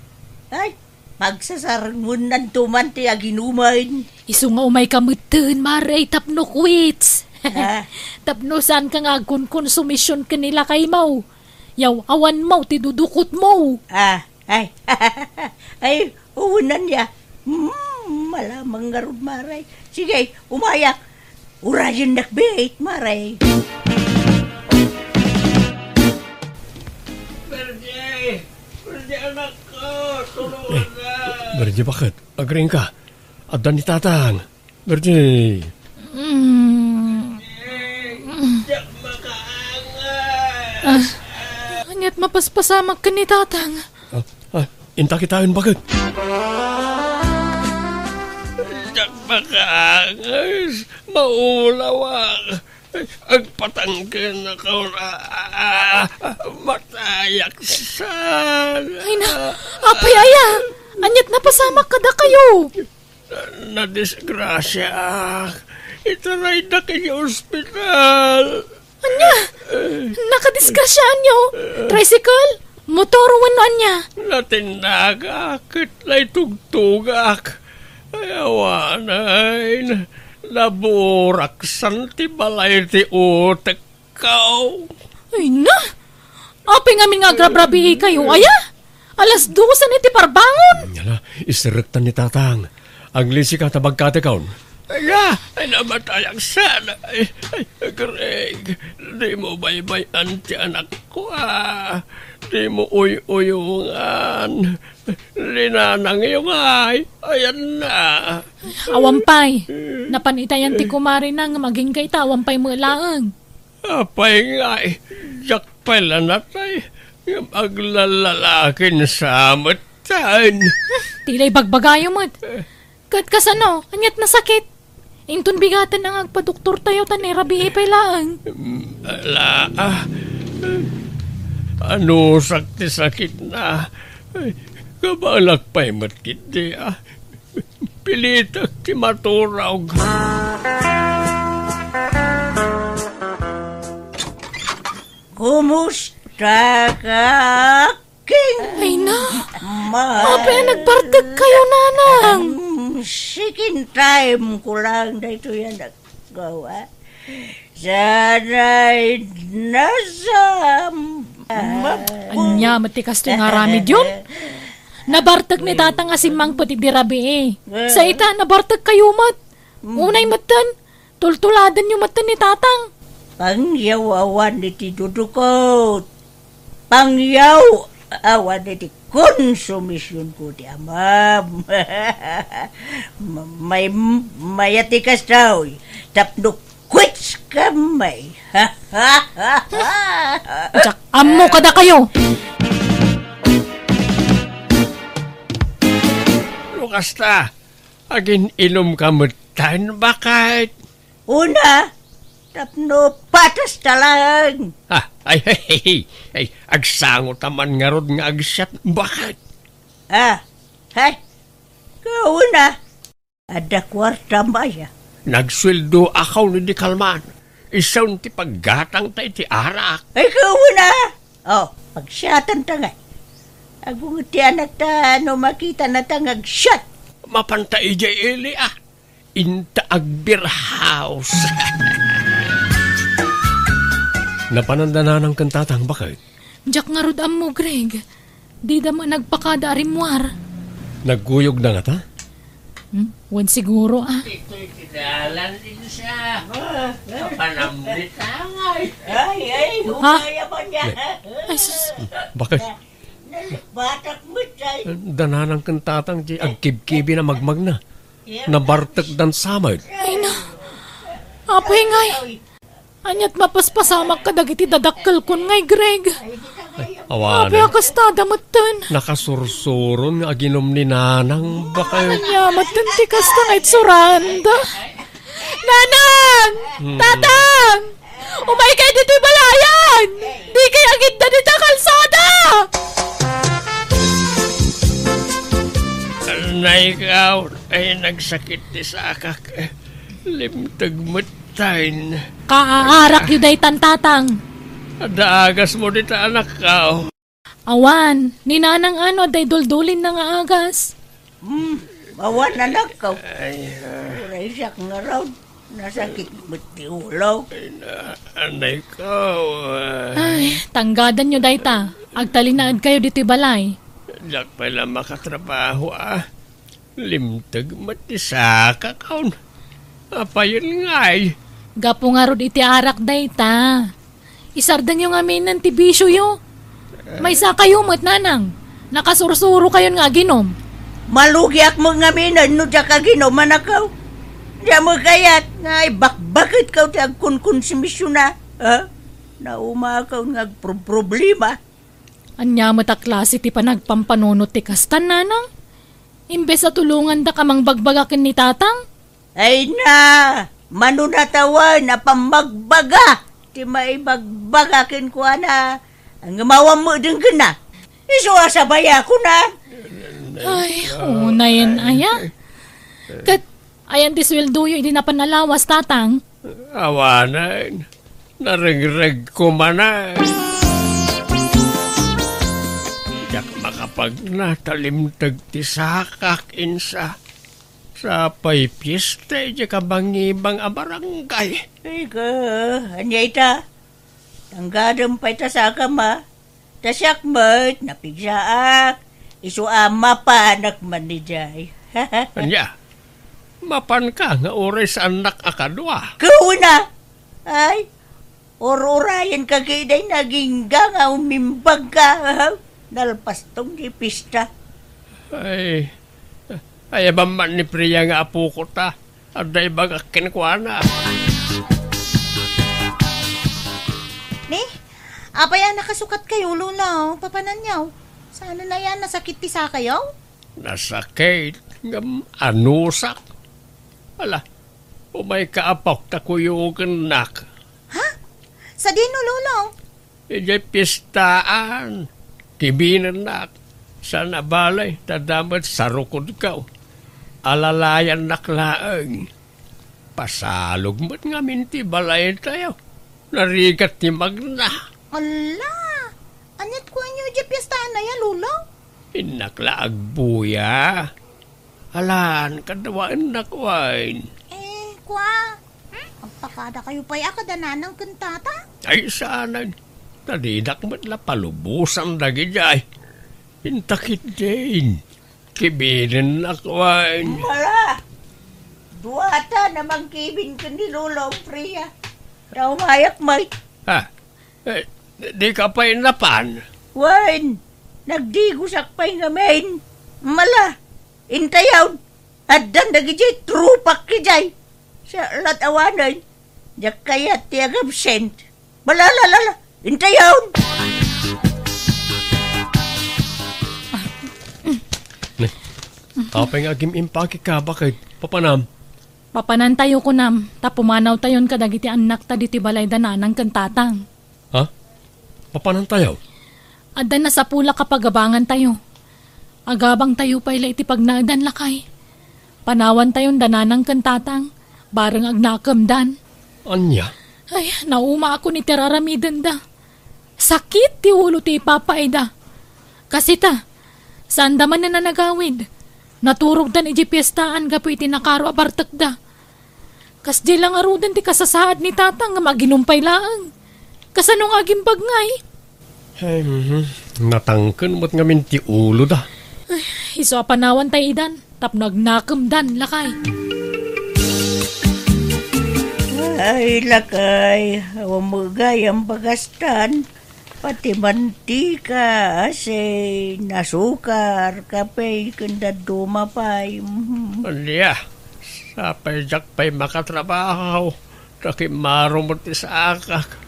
Ay, pagsasarngunan tuman ti aginumain. Isu nga umay kamutin, maray tapno quits. Tapno saan ka nga konsumisyon ka nila kay mau. Yaw, awan mau, tidudukot mo. Ay, unan niya. Malamang nga ron, maray. Sige, umayak. Urayan nakbait, maray. Berje anak ko, tulungan na. Berje, bakit? Agring ka. Adan ni tatang. Berje. Diyak makaangas. Anyat mapaspasamak ka ni tatang. Inta kitain, bakit? Diyak makaangas. Maulawang. Agpatangkin na ka matayak san. Ay na, apay aya. Anyat napasamak ka da kayo. Nadisgrasya. Itaray na kayo ospital. Anya, nakadisgrasyaan nyo. Tricycle, motor, wano anya. Natinagak, itlay tugtugak. Ayawanay, laburak santi balay ti utek kao. Ay na, apay nga nga grabrabi kayo, aya. Alas 12 iti parbangon. Yala, isirektan ni tatang. Aglisi ka tabagkate kaon. Ay namatayang sana. Ay, Greg, di mo baybayan ti anak ko Di mo uyuyungan. Linanang yung ayan na. Awampay, napanitayan ti kumari na nga maging kay tawampay mo laang. Apay nga jak pala natay. Maglalalakin sa matan. Tilay bagbagayo mo't. Kat kasano, anyat na sakit. Intun bigatan ang agpadoktor tayo tanirabi ipay laang. Ano sakit na. Kabalak pa'y matkiti Pilitak ti maturog. Kumusta ka, King? Ay na, apay nagbardag kayo nanang. Second time ko lang dito yan nagawa. Sana'y nasa... Anya, matikas to nga ramid yun. Nabartag ni tatang asimang pati dirabi Sa ita, nabartag kayo mat. Unay matan, tultuladan yung matan ni tatang. Pangyawawan ni ti dudukot. Pangyawawan ni ti konsumisyon ko ti amam. Mayatikas daw. Tapno quits kamay. Tsak, amo kada kayo. Lukasta, agin inom ka matan bakit? Una, tapno patas talang. Ay, agsangot taman nga rod nga agsyat. Bakit? Hay, kauna. Ada kwarta maya. Nagsweldo akaw ni di kalman. Isaw ti paggatang ta iti arak. Ay, kauna. Oh, pagsyatan tangay. Agung ti anak ta, no makita na tangag shot. Mapanta ijay ili Inta agbir house. Napanandana ng kantatang bakit? Jack nga rod mo, Greg. Di da mo nagpakada arimwar. Nagguyog na nga ta? Wan siguro Ito'y kidalan din siya. Kapanamdit angay. Ay, Ha? humaya ba niya? Ay, sus. Bakit? Batak mo, chay. Dananang kantatang di agkib-kibi na magmag na. Nabartek dan samad. Ay na. Apoy ngay. Anyat mapaspasamak ka dagiti dadakkel kun ngay, Greg. Apoy Awana. akastada matan. Nakasursuron nga aginom ni nanang bakit? Anya matan ti kasta ngay't suranda. Nanang! Tatang! Umay kayo dito'y balayan! Di kayo agit na dito kalsada! Na ikaw ay nagsakit ti sakak. Limtag matayin. Kaaarak yu day tantatang. Adaagas mo dito anak ka. Awan, ni nanang ano day duldulin na nga agas. Awan anak ko. Uray siyak nga raw. Nasakit mo ti ulaw. Anay ko. Ay, tanggadan nyo day ta. Agtalinaad kayo dito'y balay. Diyak pala makatrabaho Limtag mati sakak kaon. Apayon ngay. Gapo nga rod iti arak day ta. Isardan nyo nga minan ti bisyo yo. May sa kayo mo't nanang. Nakasursuro kayo nga ginom. Malugiak mo nga minan no diya ka ginuman akaw. Diya mo kayat nga bakit kaw ti agkun-konsumisyon na. Ha? Naumakaw nga problema. Anya mo ta klase ti panagpampanunot ti kastan nanang. Imbes sa tulungan da kamang bagbagakin ni tatang. Ay na! Manunatawan na pamagbaga. Ti maibagbagakin ko na. Ang gamawa mo din ka na. Isuasabay ako na. Ay, una yan aya. Kat, ayan ti sweldo yu, hindi na panalawas tatang. Awanan. Naringreg ko manay. Yak makapag natalimtag ti sakak insa. Sa pay piyesta, di ka bangibang abarangay. Ay ka, anyay ta. Tanggadam pa'y ta sa kama. Tasyak mo't napigsaak. Isu ama pa anak man ni Jay. Anya, mapan ka nga oras anak akadwa. Kauna! Ay, or-orayan ka kiday naging nga umimbag ka. Nalpas tong di pista. Ay ba man ni Priya nga apo ko ta. Aday bagakin ko na. Ni, apaya nakasukat kayo, Lula. Papananyaw. Sana na yan, nasakit ti sa kayo? Nasakit. Ngam anusak. Ala, umay kaapok ta ko yung kanak. Ha? Sa dino, Lula? Ijay pistaan. Kibinan nak. Sa nabalay, tadamat sa rukod ka. Alalayan naklaang. Pasalog mo't nga minti balay tayo. Narigat ni Magna. Ala, anyat ko nyo di piyestaan na yan, Lula? Inaklaag buya. Alan, kadawaan nakwain. Kwa, ang pakada kayo pa'y akadananang kantata? Ay sana, nadidak mo't la palubusan lagi jay. Intakit din. Kibirin nakwain. Wala! Duwata namang kibin ka ni Lolo Priya. Naumayak may. Ha? Di ka pa inapan? Wan! Nagdigusak pa'y ngamin. Mala! Intayaw! Addan nagijay trupak kijay. Sa latawanan. Diyak kaya tiyag absent. Malalalala! Intayaw! Apay nga agim impaki ka, bakit? Papanam. Papanan tayo ko nam, tapumanaw tayon ka dagiti anak ta diti balay dananang kantatang. Ha? Papanan tayo? Adda na sa pula kapagabangan tayo. Agabang tayo pa ila iti pagnaadan lakay. Panawan tayon dananang kantatang, bareng agnakam Anya? Ay, nauma ako ni teraramiden da. Sakit ti ulo ti ipapaida. Kasi ta, saan da man na nanagawid? Naturog dan iji piyestaan gapo iti nakaro abartak da. Kas di lang arudan ti kasasaad ni tatang nga maginumpay laang. Kasanong aging bagngay? Ay, natangken mo't ngamin ti ulo da. Ay, iso apanawan tay idan, tapno agnakam dan lakay. Ay, lakay, umugay ang bagastan, pati mantika, asin, nasukar, kape, kanda dumapay. Anya? Sapay jak pa'y makatrabaho. Nakimaro mo ti sa akak.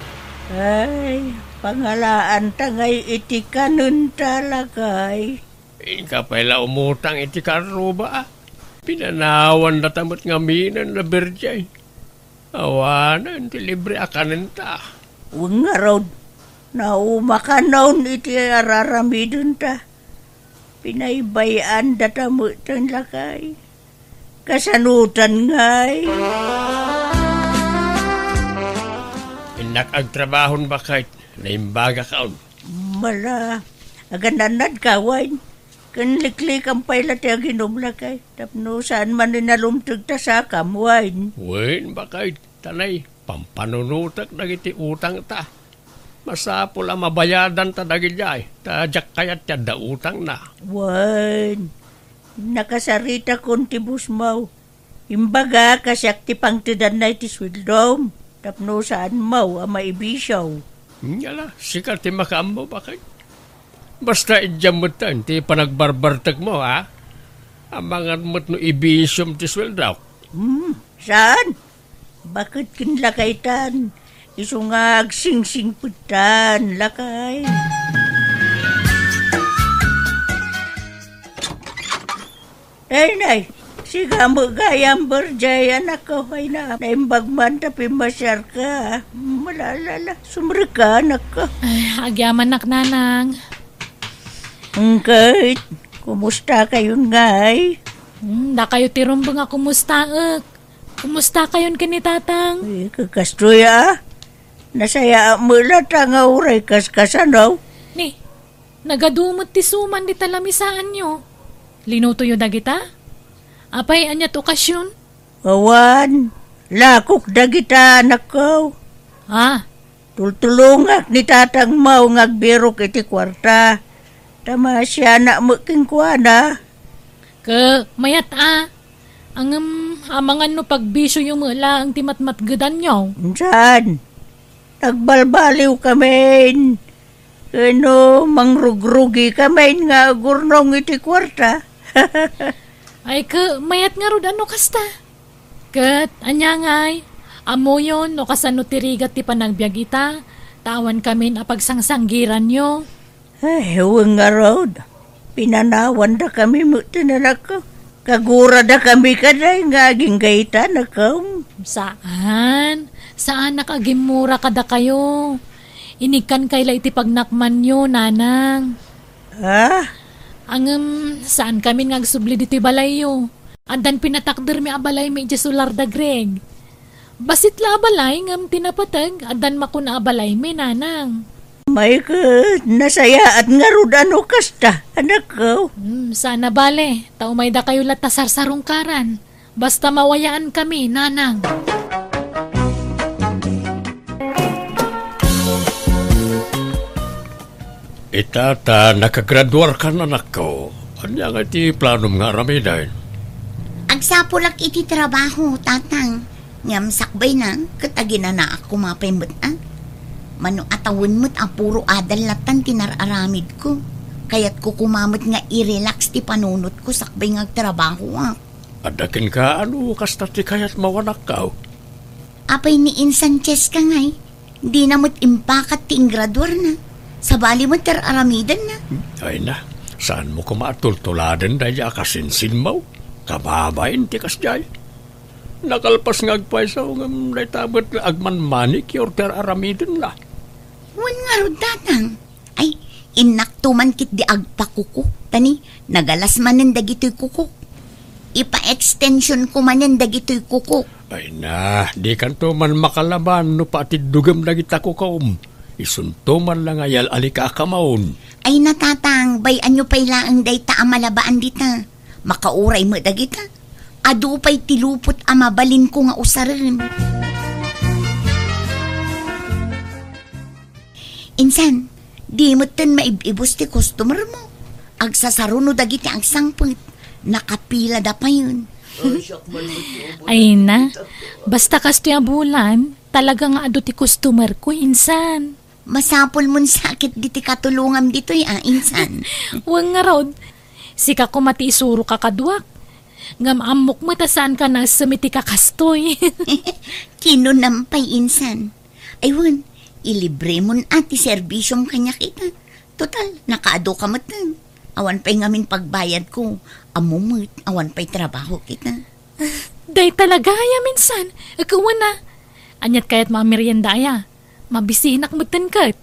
Ay, pangalaan tangay iti kanun talakay. Ika pa'y umutang iti karuba. Pinanawan na tamot ngaminan na berjay. Awanan ti libre akanin ta. Huwag nga raw, naumakanaw iti araramidun ta. Pinaybayan datamot ang lakay. Kasanutan nga'y. Nakagtrabahon ba kahit naimbaga kaon? Mala, agananad kawain. Kanliklik ang payla ti aginom lakay. Tapno saan man ninalumtag ta sa kamwain. Wen ba kahit tanay, pampanunutak nagiti utang ta. Masapol ang mabayadan ta dagijay. Tajak kayat ya da utang na. Wan, nakasarita kon ti busmaw. Imbaga kasyak ti pangtidan na iti swildom. Tapno saan maw ang maibisyaw. Yala, sikat ti makaambo ba kahit? Basta idyamutan ti panagbarbartag mo, ha? Amangan mo't no ibisyom ti sweldaw. Saan? Bakit kinlakaytan? Isungag sing-sing putan, lakay. Nay, siga mo gayang berjay anak ko ay na. Naimbagman tapi masyar ka. Malalala, sumri ka anak ko. Ay, agyaman nanang. Kahit, kumusta kayo ngay? Da kayo tirumbang nga kumusta ek. Kumusta kayon kini tatang? Ay, kakastoy Nasaya mo lata nga uray kaskasanaw. Ni, nagadumot ti suman di talamisaan nyo. Linutuyo da kita? Apay anyat okasyon? Awan, lakok dagita anak ko. Tultulungak ni tatang mau ngagbirok iti kwarta. Tama siya na muking kuana. Mayat Ang amangan no pagbisyo yung mula ang timatmatgadan nyo. Saan? Nagbalbaliw kami. Mangrugrugi kami nga gurnong iti kwarta. Ay mayat nga rod ano kasta. Kat, anyangay, amo yun no kasano tirigat ti panagbiag ita, tawan kami apagsangsangiran nyo. Ay, huwag nga rod. Pinanawan da kami mo tinanak ko. Kagura da kami kaday nga aging gaita na kaum. Saan? Saan nakagimura kada kayo? Inikan kayla iti pagnakman nyo, nanang. Saan kami ngagsubli dito balayo? Andan pinatakder mi abalay mi jesular da Greg. Basit la abalay ngam tinapatag, andan makuna abalay mi, nanang. May nasaya at nga rudano kasta, anak ko. Sana bale, taumay da kayo lat sarsarungkaran. Basta mawayaan kami, nanang. Itata, nakagraduar ka na anak ko. Anya nga iti planom nga ramiday. Agsapulak iti trabaho, tatang. Ngam sakbay na, katagina na ako mapimot Mano atawin mo't puro adalatan tinararamid ko. Kaya't ko kumamot nga i-relax ti panunot ko sakbay nga trabaho Adakin ka, kasta ti kayat mawanak ka. Apay ni Sanchez ka ngay. Di na mo't impakat ti ingraduar na. Sabali mo't tararamidan na. Ay na, saan mo kumatultuladan daya kasinsin mo? Kababain ti kasjay. Nakalpas ngagpay sa ungam na itabot agman manik yor tararamidan la. Wan nga rod, tatang. Ay, Inaktuman kit di agpakuko. Tani, nagalas manen dagito'y kuko. Ipa-extension ko manen dagito'y kuko. Ay na, di kanto man makalaban no patid dugam dagita ko kaum. Isunto man lang ayal alika akamaon. Ay natatang, bayan nyo pa'y laang dayta amalabaan dita. Makauray mo dagita. Adu pa'y tilupot amabalin ko nga usarin. Insan, di mo tan maibibos ti customer mo. Agsasaruno dagiti ang sangput. Nakapila da pa yun. Ay na, basta kasto yung bulan, talaga nga ado ti customer ko, insan. Masapol mon sakit diti katulungam dito'y insan. Huwag nga raw, sika ko mati isuro ka kaduak. Ngam amok mo tasaan ka na sumiti ka kastoy. Kinunampay insan. Ayun, ilibre mon ati serbisyong kanya kita. Total, nakaado ka matan. Awan pa'y ngamin pagbayad ko. Amumut, awan pa'y trabaho kita. Day talaga ya minsan. Ikaw na. Anyat kaya't mga merienda ya. Mabisinak mo kat.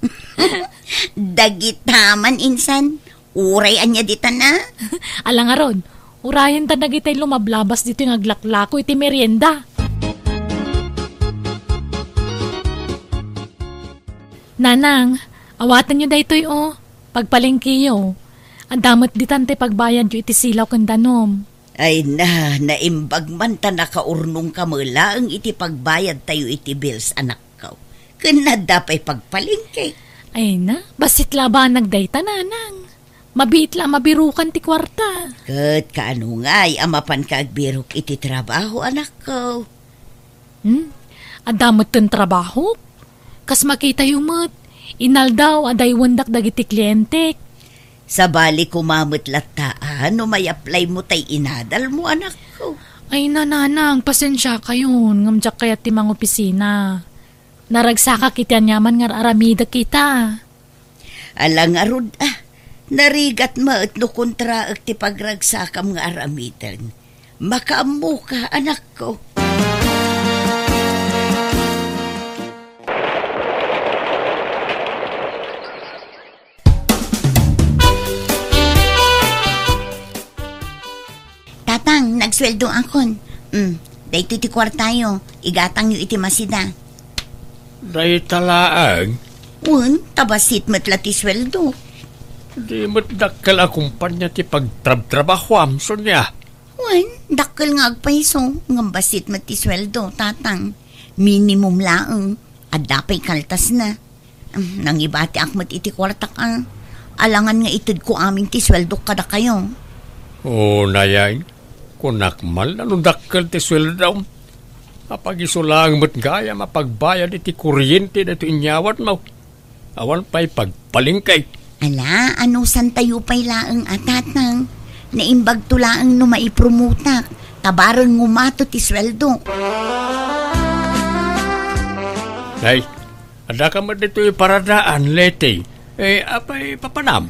Dagitaman insan. Uray anya dita na. Alang nga ron, urayan ta nagitay lumablabas dito yung aglaklako iti merienda. Nanang, awatan nyo daytoy pagpalengkiyo. Ang damot di tante pagbayad yu iti silaw kang danom. Ay na, naimbag man ta nakaurnong kamula ang iti pagbayad tayo iti bills anak ko. Kanada pa'y pagpalingke. Ay na, basit laban nagdayta nanang. Mabiit lang mabirukan ti kwarta. Kat kaano nga'y amapan ka agbirok iti trabaho anak ko. Ang damot ten trabaho? Kas makita yumot, inal daw aday wendak dagiti kliyente. Sa bali kumamot lataan, no may apply mo tay inadal mo, anak ko. Ay nanang, pasensya kayon, ngamjak kaya ti mga opisina. Naragsaka kita nyaman nga aramida kita. Alang arud, narigat mo at no kontra at ti pagragsakam nga aramidan. Makaamu ka, anak ko. Tatang, nagsweldo akon. Dahito ti kwartayo. Igatang yu iti masida. Day talaang, Tabasit matla ti sweldo. di matdakkel akumpanya ti pagtrab-trabahwam so niya. Dakkel nga agpaiso. Ngambasit mat ti sweldo, tatang. Minimum laang. Adapay kaltas na. Nang ibati akmat iti kwartak alangan nga itid ko aming ti sweldo kada kayo. Nayay, kunakmal na nung dakkel ti sweldo daw. Kapag isulang mo't gaya mapagbayad iti kuryente na ito inyawat mo. Awan pa'y pagpalingkay. Ala, ano san tayo pa'y laang atatang? Naimbag to laang no maipromotak. Tabaran ngumato ti sweldo. Nay, ada ka mo dito paradaan, lete. Apay papanam.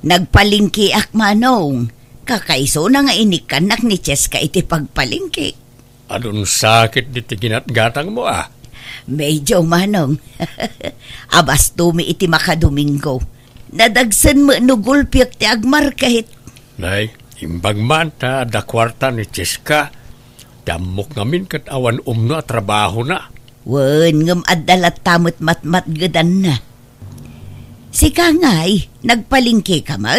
Nagpalingki akmanong. Kakaiso na nga inikanak ni Cheska iti pagpalingki. Anong sakit dito ginatgatang mo Medyo manong. Abas tumi iti makadomingo. Nadagsan mo no gulpiak ti agmar kahit. Nay, imbag man ta da kwarta ni Cheska. Damok ngamin kat awan umno at trabaho na. Ngam adalat tamot matmat gadan na. Sika nga'y, nagpalingki ka mo?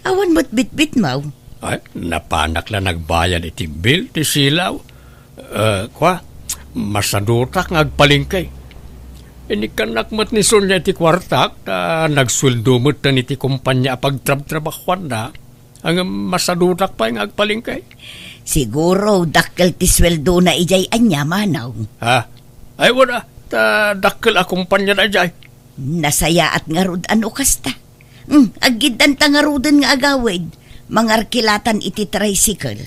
Awan mo't bitbit mo. Ay, napanak lang nagbayad iti bill ti silaw. Masadutak nga agpalingkay. Inikanak mo't ni Sonya iti kwartak, nagsweldo mo't na iti kumpanya pagtrab-trabakwan na, ang masadutak pa yung agpalingkay. Siguro, dakkel ti sweldo na ijay anya manaw. Ay, wala, dakkel akumpanya na ijay. Nasaya at ngarud ano kasta. Agidan ta ngarudan nga agawid, mangarkilatan iti tricycle.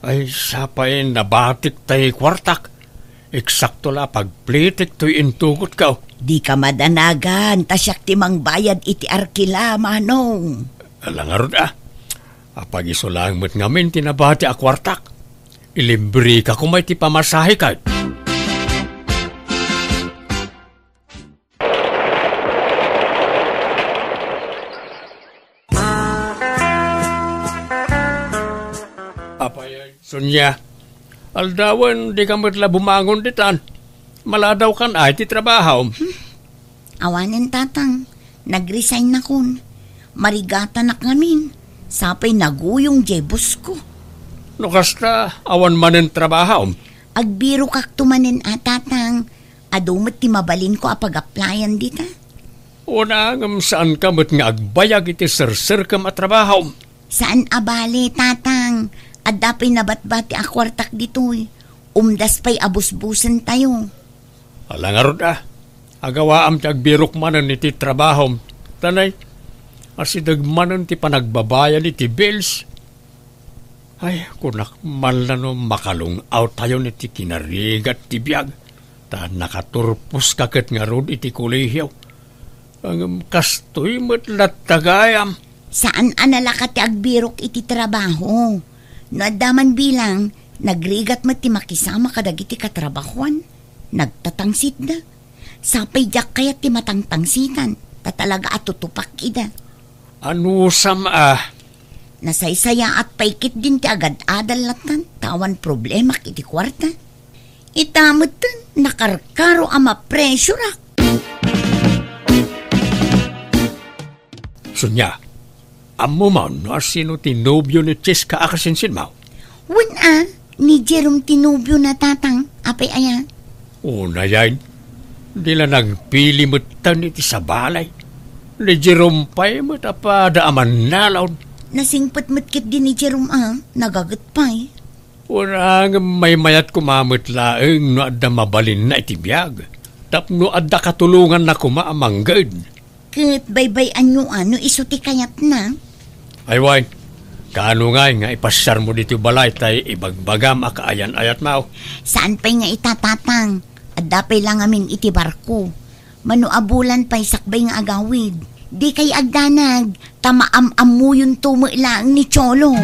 Ay, sapay nabatik tayo kwartak. Eksakto la pagplitik to'y intugot ka. Di ka madanagan, tasyak timang bayad iti arkila, manong. Alangarod apag isulang mo't ngamin tinabati a kwartak. Ilibre ka kung may ti pamasahe ka. Sonya, aldawan di ka matla bumangon ditan. Maladaw kan ay ti trabaho. Awanin tatang, nag-resign na kun. Marigata na kamin. Sapay naguyong jebus ko. No kasta, awan manen trabaho. Agbiro kak tumanin tatang. Adumot ti mabalin ko apag-applyan dita. Una ngam saan ka mat nga agbayag iti sir kam at trabaho. Saan abali tatang? Adapay nabatbat ti akwartak ditoy. Umdas pa'y abusbusan tayo. Alangarod agawaam ti agbirok manen iti trabaho. Tanay, asidag manen ti panagbabayan iti bills. Ay, kunak man na no makalong out tayo niti kinarigat ti biyag. Ta nakaturpos kaket nga rod iti kolehiyaw. Ang kastoy matlat tagayam. Saan analaka ti agbirok iti trabaho? No adaman bilang, nagrigat mo ti makisama kadag iti katrabahuan. Nagtatangsit da. Sapay jak kaya ti matangtangsitan. Tatalaga at tutupak ida. Ano sama Nasaysaya at paikit din ti agad adalatan. Tawan problema iti kwarta. Itamot nakarkaro ama presyura. Sonya, amo man no sino tinobyo ni Cheska akasinsin mo? Ni Jerome tinubyo na tatang. Apay aya. Una yan, di lang nagpili mo tan iti sa balay. Ni Jerome pa'y matapada aman nalaw. Nasingpet matkit din ni Jerome nagagat pa'y. Una may mayat kumamit laeng no adda mabalin na iti biyag. Tapno adda katulungan na kumaamanggad. Kat baybay anyo isuti kayat na. Ay wine, kaano nga ipasyar mo dito balay tay ibagbagam akaayan-ayat mo. Saan pa'y nga itatatang? Adapay lang amin iti barko. Manuabulan pa'y sakbay nga agawid. Di kay agdanag, tamaam-amu yung tumilang ni Cholo.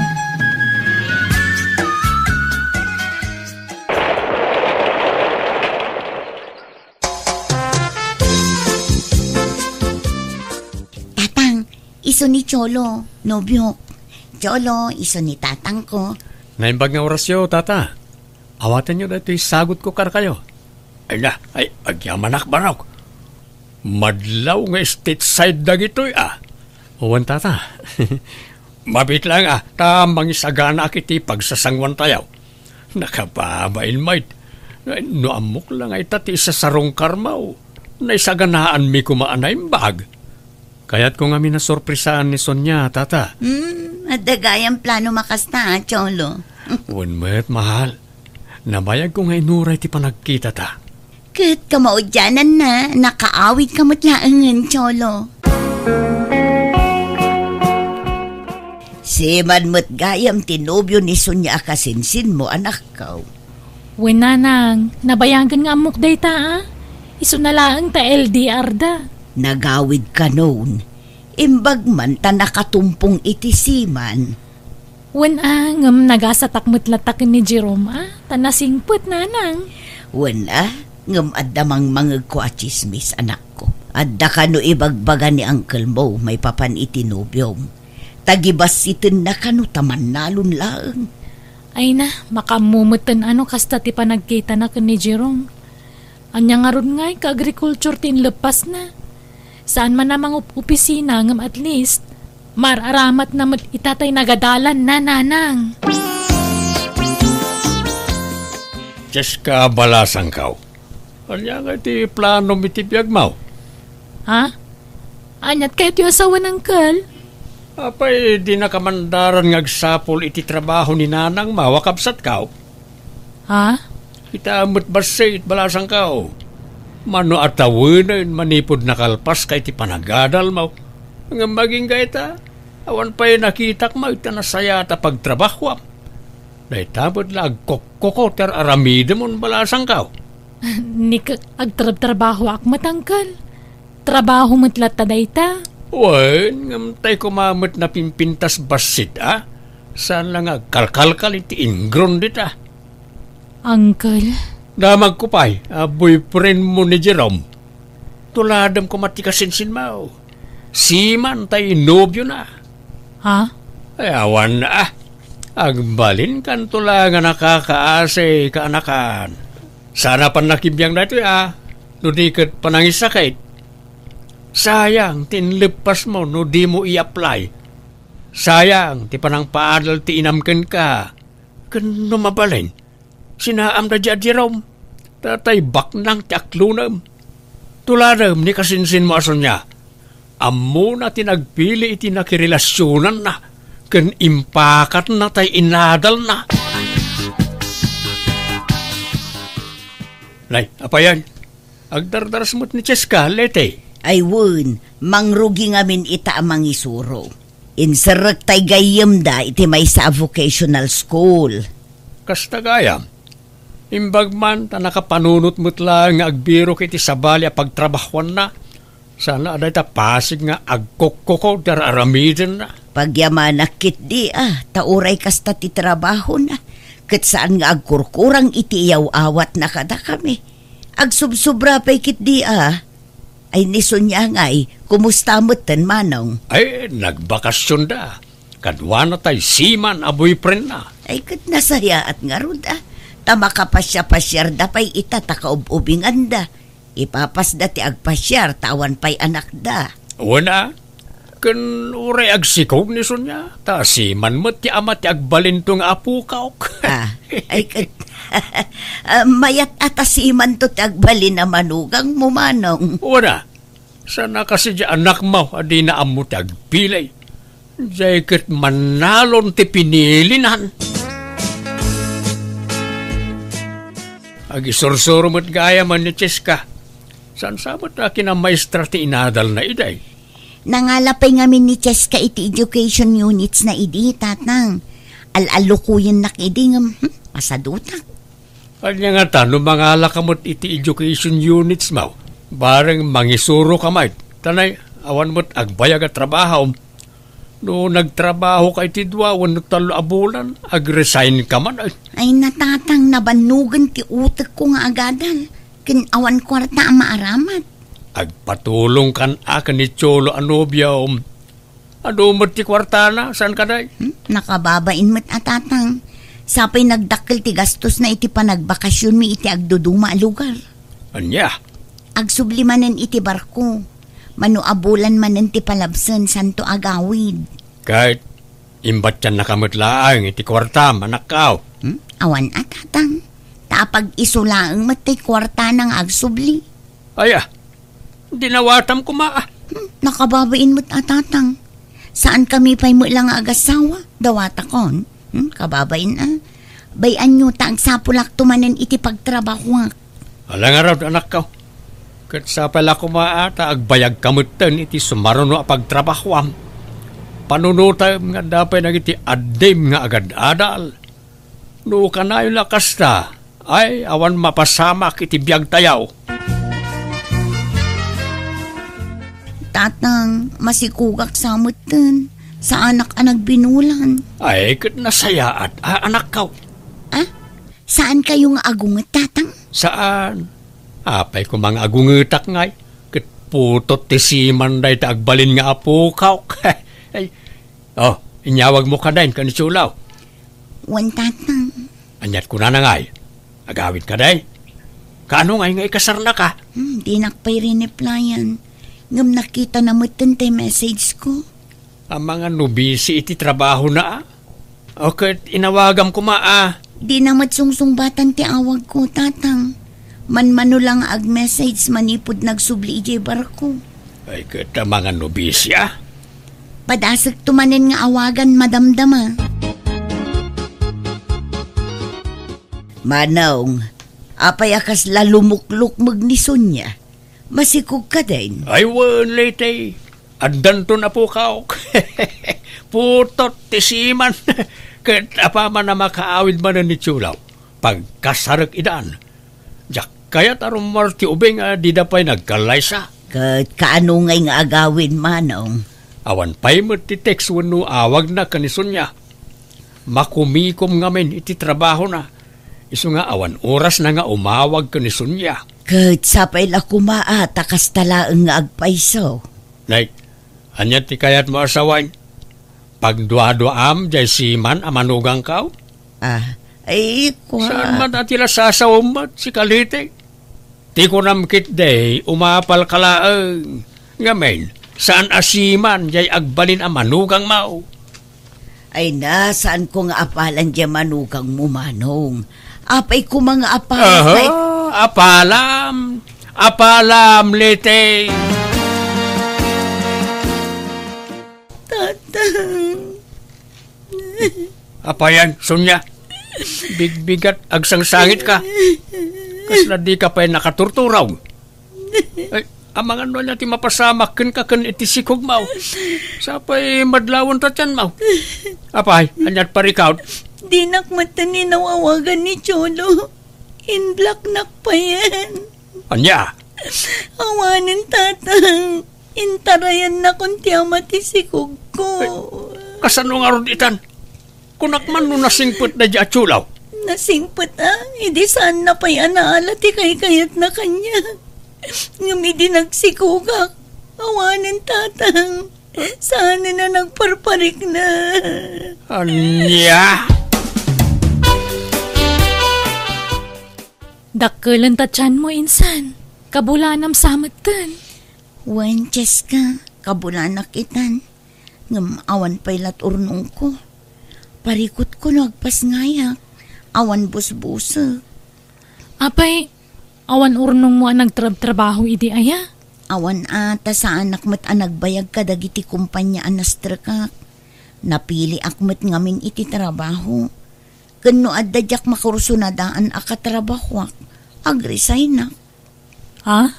Tatang, iso ni Cholo, nobyo. Cholo, iso ni tatang ko. Naimbag nga orasyo, tata. Awatan nyo na ito'y sagot ko kar kayo. Ay, agyamanak baraw. Madlaw nga stateside na gito'y Uwan tata. Mabit lang tamang isagana kiti pagsasangwan tayaw. Nakababain mait. No amok lang ay tati sa sarong karmaw. Na isaganaan mi kumaanay bag. Kaya't kung amin na sorpresaan ni Sonya, tata. Adagayang plano makasta, Cholo. Uwan mo't mahal. Nabayag ko nga inuray ti panagkita ta. Kat kamaudyanan na, nakaawit kamutlaangan, Cholo. Si manmat gayam tinobyo ni Sonya akasinsin mo, anak ko. Wenanang, nabayagan nga amok day ta Iso na lang ta LDR da. Nagawid ka noon. Imbag man ta nakatumpong iti siman. Ngam nagasatakmut latak ni Jerome tanasingput nanang. Ngam addamang mangag ko at chismis, anak ko. Adda ka no ibagbaga ni Uncle Mo, may papan itinobyom. Tagibasitin na ka no taman nalun lang. Ay na, makamumutan kasta ti panagkita na ni Jerome. Anya nga ron nga, ka-agriculture tin lepas na. Saan man namang opisina ngam at least, mararamat na itatay nagadalan na nanang. Cheska balasang kaw. Kanya nga ti plano mitibiyag mo. Anyat kayo ti asawa ng kal? Apay, di na kamandaran ngagsapol iti trabaho ni nanang mawakapsat kaw. Kita amot basay it balasang kaw. Mano atawinan manipod nakalpas kay ti panagadal mo. Ang maging gaita, awan pa'y nakitak mo ita nasaya ta pagtrabaho. Dahil tabot na agkokoter aramide mon balasang kaw. Agtrabaho ak matangkal. Trabaho matlat taday ta. Ngamtay kumamot na pimpintas basit Saan lang agkalkalkal iti ingron dita. Uncle? Damag ko pa'y, boyfriend mo ni Jerome. Tuladam ko matikasinsin mo. Siman tayo nobyo na. Ha? Ay, awan na Agbalin kan tula nga nakakaase kaanakan. Sana pan nakibiyang na ito no di kat panangisakit. Sayang tinlipas mo no di mo i-apply. Sayang ti panang paadal ti inamken ka. Kan mabalin. Sinaam na dya Jerome. Tatay baknang ti aklunam. Tuladam ni kasinsin mo aso niya. Amo na tinagpili iti nakirelasyonan na. Kan impakat na tay inadal na. Nay, apa yan? Agdardaras mo't ni Cheska, lete. Ay wun, mangrugi ngamin ita amang isuro. Insarak tay gayam da iti may sa vocational school. Kasta gayam. Imbag man ta nakapanunot mo't lang nga agbiro kiti sabali a pagtrabahuan na. Sana aday ta pasig nga agkokoko dar aramidin na. Pagyamanak kit di tauray kasta ti trabaho na. Kat saan nga agkurkurang iti iyaw-awat na kada kami. Agsubsubra pa'y kit di Ay nison niya nga'y, kumusta mo't manong? Ay, nagbakasyon da. Kadwa na tay siman a boyfriend na. Ay kat nasaya at nga ron Tama ka pasya-pasyar da pa'y itataakaub-ubingan da. Ipapas da ti agpasyar, tawan pa'y anak da. Wala. Kan uray agsikog ni Sonya. Ta siman mo ti ama ti agbalin tong apukaw. Ay kat mayat atasiman to ti agbalin na manugang mo manong. Wala. Sana kasi di anak mo adi na amo ti agpilay. Diyay kat manalon ti pinilinan. Agisursuro mo't gaya man ni Cheska. San sabot akin ang maestra ti inadal na iday. Nangalapay ngamin ni Cheska iti education units na idi, tatang. Al-alukuyin nak idi ngam, masadutak. Kanya nga no mangala kamot iti education units mo. Bareng mangisuro kamay. Tanay, awan mo't agbayag at trabaho. No nagtrabaho ka iti dwa, wano talo abulan, agresign ka man. Ay natatang nabanugan ti utak ko nga agadal. Kinawan kwarta ang maaramat. Agpatulong kan akan ni Cholo Anobia Ano mo ti kwartana? Saan ka day? Nakababain mo't atatang. Sapay nagdakkel ti gastos na iti panagbakasyon mi iti agduduma lugar. Anya? Agsublimanan iti barko. Manuabulan manen ti palabsan santo agawid. Kahit imbat yan nakamutlaang iti kwarta manakaw. Awan atatang. Tapag isulaang matay kwarta ng agsubli. Aya, dinawatam ko maa. Nakababain mo't atatang. Saan kami pa'y mo lang agasawa? Dawata kon. Kababain Bayan nyo ta ang sapulak tumanan iti pagtrabaho. Alang araw anak ka. Kat sa pala ko maata agbayag kamutan iti sumaruno a pagtrabaho. Panunuta nga dapay nagiti adim nga agad-adal. No kanayo lakas ta. Ay awan mapasamak iti biyag tayaw. Tatang, masikugak sa mutan. Sa anak-anak binulan. Ay, kat nasayaat. Anak ka. Saan kayo nga agungat, tatang? Saan? Apay ko mga agungetak ngay. Kat putot ti siman day ta agbalin nga apo ka. Inyawag mo ka din, kanitsulaw. Wan, tatang. Anyat ko na ngay. Agawin ka day. Kano ngay nga ikasar na ka? Di nakpay rin-replyan. Ngam nakita na mo tante message ko. Ang mga nubisi iti trabaho na. Okay, inawagam ko Di na matsungsung-batan ti awag ko, tatang. Man-mano lang ag-message manipod nagsubli ijay barko. Ay, kita mga nubisi Padasag tumanin nga awagan madamdama. Manong, apay akas lalumukluk magnison niya. Masikog ka din. Ay, late. Andan to na po ka. Putot, tisiman. Kahit apa man na makaawid man ni Chulaw. Pagkasarak idan. Jak kaya tarong marti ubing di da pa'y nagkalaysa. Kaano ngay nga agawin, manong? Awan pa'y mo ti text wano awag na kanison niya. Makumikom ngamin iti trabaho na. Iso nga awan oras na nga umawag kanison niya. Kahit sapay la kumaata kas talaang nga agpaiso. Like, anyat ti kayat mo asawain. pagdua-duam jay siman amanugang kaw. Ay, Saan man atila sasawmat si Kalite? Ti ko namkit day, umapal kalaang. Ngamen, saan asiman jay agbalin ang manugang mao? Ay na, saan ko nga apalan dyan manugang mo, Manong? Apay ko mga apalan. Apalam, Lite. Tatang. Apayan, Sonya. Bigbigat agsang sangit ka. Kasla di ka pa'y nakaturturaw. Ay, amang ano niya ti mapasamak ken ka ken iti sikog mau. Sapay madlawon ta tiyan mau. Apay, anyat parikaw. Di nakmata ni nawawagan ni Cholo. In black nak pa yan. Anya? Awanin, tatang. Intarayan na kung tiyamati sikog ko. Kasano nga ron itan? Kunakman no nasingput na di atsulaw. Nasingput Hindi saan na pa yan naala ti kay-kayat na kanya. Ngumidi nagsikugak. Awanin, tatang. Sana na nagparparik na. Anya? Dakkelan tatyan mo, insan. Kabulanam samatan. Wenches ka, kabulanak itan. Ngam awan paylat urnong ko. Parikot ko nagpas ngayak. Awan busbusa. Apay, awan urnong mo ang nagtrabaho idi aya? Awan ata sa anak mo't anagbayag ka dagiti kumpanya anastrakak. Napili akmet ngamin iti trabaho. Kano adadyak makursunadaan akatrabahwak. Agresign na. Ha?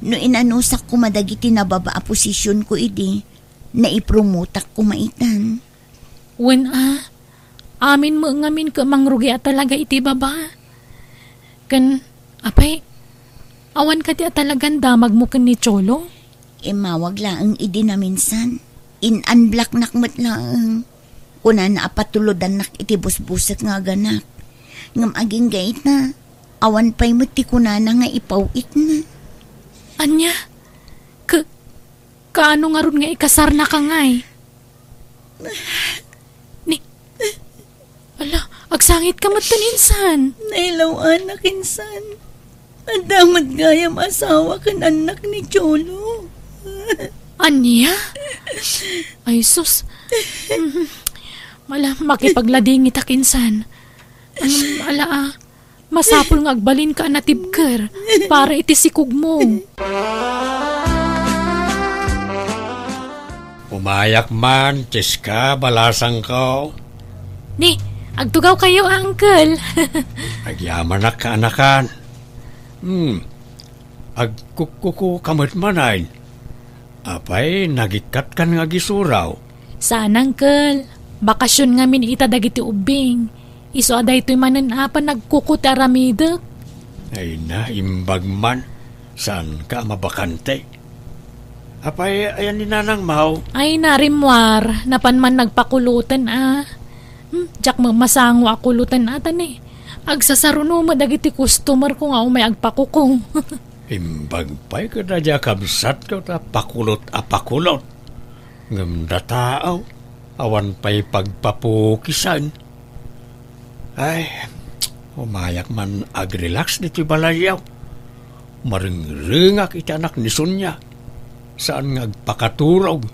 No inanusak ko madagiti nababa a posisyon ko idi, naipromotak ko maitan. Wen amin mo ngamin ka mangrugi at talaga iti baba. Kan, apay, awan ka ti at talagang damag mo kan ni Cholo? Mawag laang idi na minsan. In-unblock nakmat laang. Kuna na apatulodan nak iti busbusak nga ganak. Ngam aging gait na. Awan pa'y mo ti kuna na nga ipawit na. Anya? Kaano nga ron nga ikasar na ka ngay? Ala, agsangit ka mataninsan. Nailaw anak, insan. Adamad gayam asawa kan anak ni Cholo. Anya? Ay, sus. Mala, makipaglading itakinsan. Masapul nga agbalin ka natibker para itisikog mo. Umayak man, Cheska, balasang ko. Ni, agtugaw kayo, uncle. Agyaman na kaanakan. Agkukuku kamot manayin. Apay, nagikat kan nga gisuraw. Saan, uncle? Bakasyon nga min itadagiti ubing. Iso aday to'y manan apa nagkukuti aramidek. Ay na, imbag man. Saan ka mabakante? Apay, ayan ni Nanang Mau. Ay narimwar, napan man nagpakulutan Diyak masango akulutan atan Agsasaruno mo dagiti customer ko nga may agpakukong. Imbag pa'y kada dya kabsat ko ta pakulot apakulot. Ngamda tao, awan pa'y pagpapukisan. Ay, umayak man agrelax dito balayaw. Maringringak iti anak ni Sonya. Saan nga agpakaturog.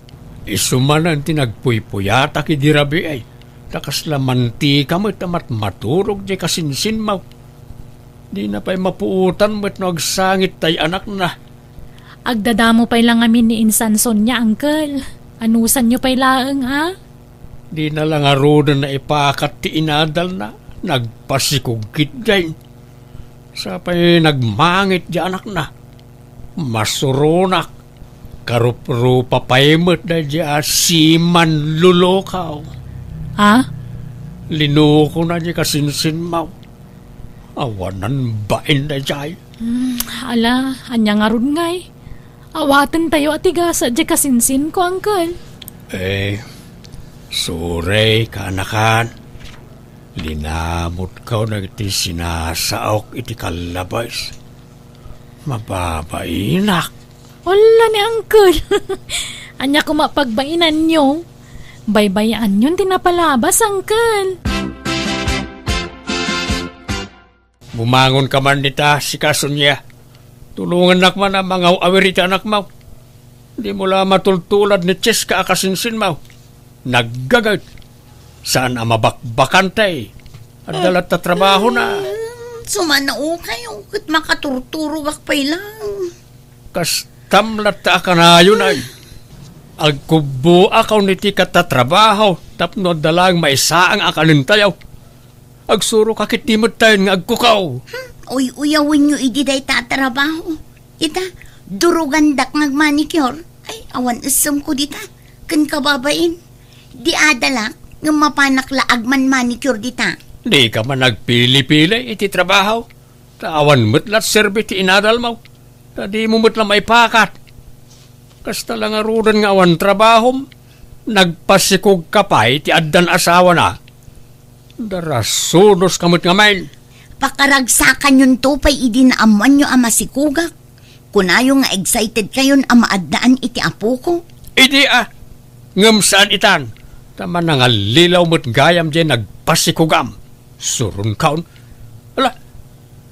Isumanan tinagpuypuyata ki dirabi ay. Takas lamanti ka mo't amat maturog di kasinsin mo. Di na pa'y mapuutan mo't nagsangit tay anak na. Agdadamo pa'y lang amin ni Insan Sonya, uncle. Anusan nyo pa'y laang, Di na lang arudan na ipakat ti inadal na. Nagpasikugkit din. Sa pa'y nagmangit di anak na. Masurunak. Karup-rupa paimot na di siman lulokaw. Ha? Linuko na di kasinsin mo. Awanan bain na di. Ala, anya nga ron ngay. Awatan tayo at igasa di kasinsin ko, uncle. Suray kaanakan. Linamot ka na iti sinasaok iti kalabas. Mababainak. Wala ni uncle. Anya ko mapagbainan nyo. Baybayaan yun tinapalabas, Uncle. Bumangon ka man nita si Kasunya. Tulungan nak man ang mga awirita anak mo. Di mo la matultulad ni Cheska akasinsin mo. Naggagad. Saan ang mabakbakantay? At dalat na trabaho na. Sumanao kayo kat makaturturo gakpay lang. Kastamlat ta ka na yun ay. Agkubo akaw niti katatrabaho. Tapno dalang maisaang akalintayaw. Agsuro kakitimot tayo nga agkukaw. Uy, uyawin nyo idi day tatrabaho. Ita, durugandak ngagmanicure. Ay, awan usam ko dita. Kan kababain. Di adalak ng mapanak laagman manicure dita. Di ka man nagpili-pili iti trabaho. Tawan mo't lat serbi ti inadal mo. Di mo mo't lang maipakat. Kasta lang arudan nga awan trabaho. Nagpasikog kapay ti addan asawa na. Darasunos kamot nga main. Pakaragsakan yun to pa'y idinaaman nyo ama si Kugak. Kunayo nga excited kayon ang maadnaan iti apo ko. Idi ngam saan itan. Tama na nga lilaw mo't gayam dyan nagpasikugam. Surun kaon. Ala,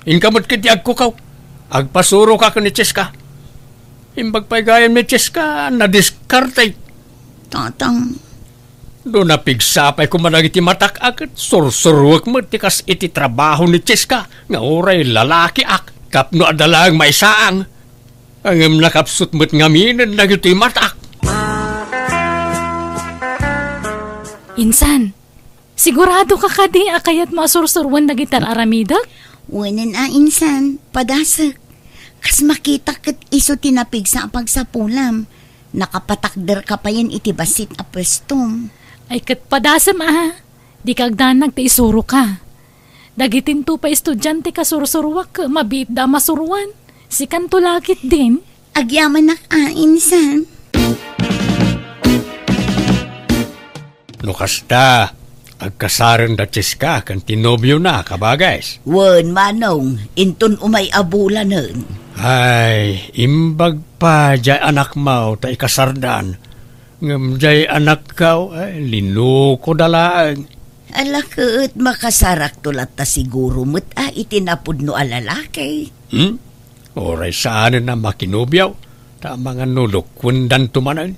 inkamot kiti agkukaw. Agpasuro ka ni Cheska. Imbag pa'y gayam ni Cheska na diskarte. Tatang, doon napigsapay ko man iti matak agad. Sursuruak mo tikas iti trabaho ni Cheska. Nga oray lalaki ak. Kapno adalang may saang. Ang nakapsut mo't ngaminan na iti matak. Insan, sigurado ka kadi akayat masursurwan na gitar aramidak? wanan insan, padasak. Kas makita kat iso tinapig sa pagsapulam. Nakapatakder ka pa yan iti basit a pwestom. Ay kat padasam di kagdanag ti isuro ka. Dagitin to pa estudyante ka sursurwak, mabiit da masuruan. Si kantulakit din. Agyaman nak insan. Nukasta, agkasaran da Cheska kan tinobyo na kabagays. Wen manong, inton umay abulanen. Ay, imbag pa jay anak mo ta ikasardan. Ngam jay anak kaw, ay linuko dalaan. Alakot makasarak tulat ta siguro mo't itinapod no alalaki. Oray saan na makinubyaw, ta mga nulukwendan tumanan.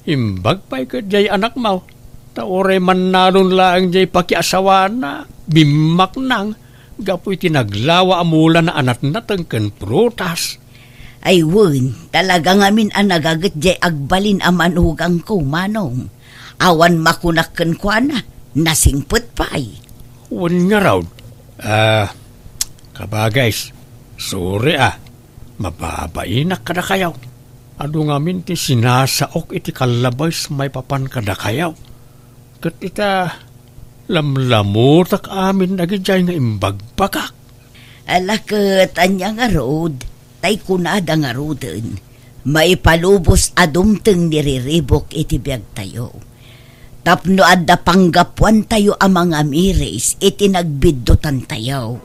Imbag pa jay anak mo. Ta oray man nalon lang jay pakiasawa na bimak nang gapoy tinaglawa amula na anat natangken prutas. Ay wen, talaga ngamin nagagat jay agbalin amanugang ko manong. Awan makunakken ko na, nasingput pa'y. Wen nga raw. Kabagays, sorry mababainak kada kayaw. Ado ngamin ti sinasaok iti kalabay sa may papan kada kayaw. Kat ita lamlamutak amin nagijay nga imbagbagak. Alakot anya nga road, tay kunada nga roden. May palubos adumteng niriribok iti biyag tayo. Tapno adda panggapuan tayo ang mga miris iti nagbiddutan tayo.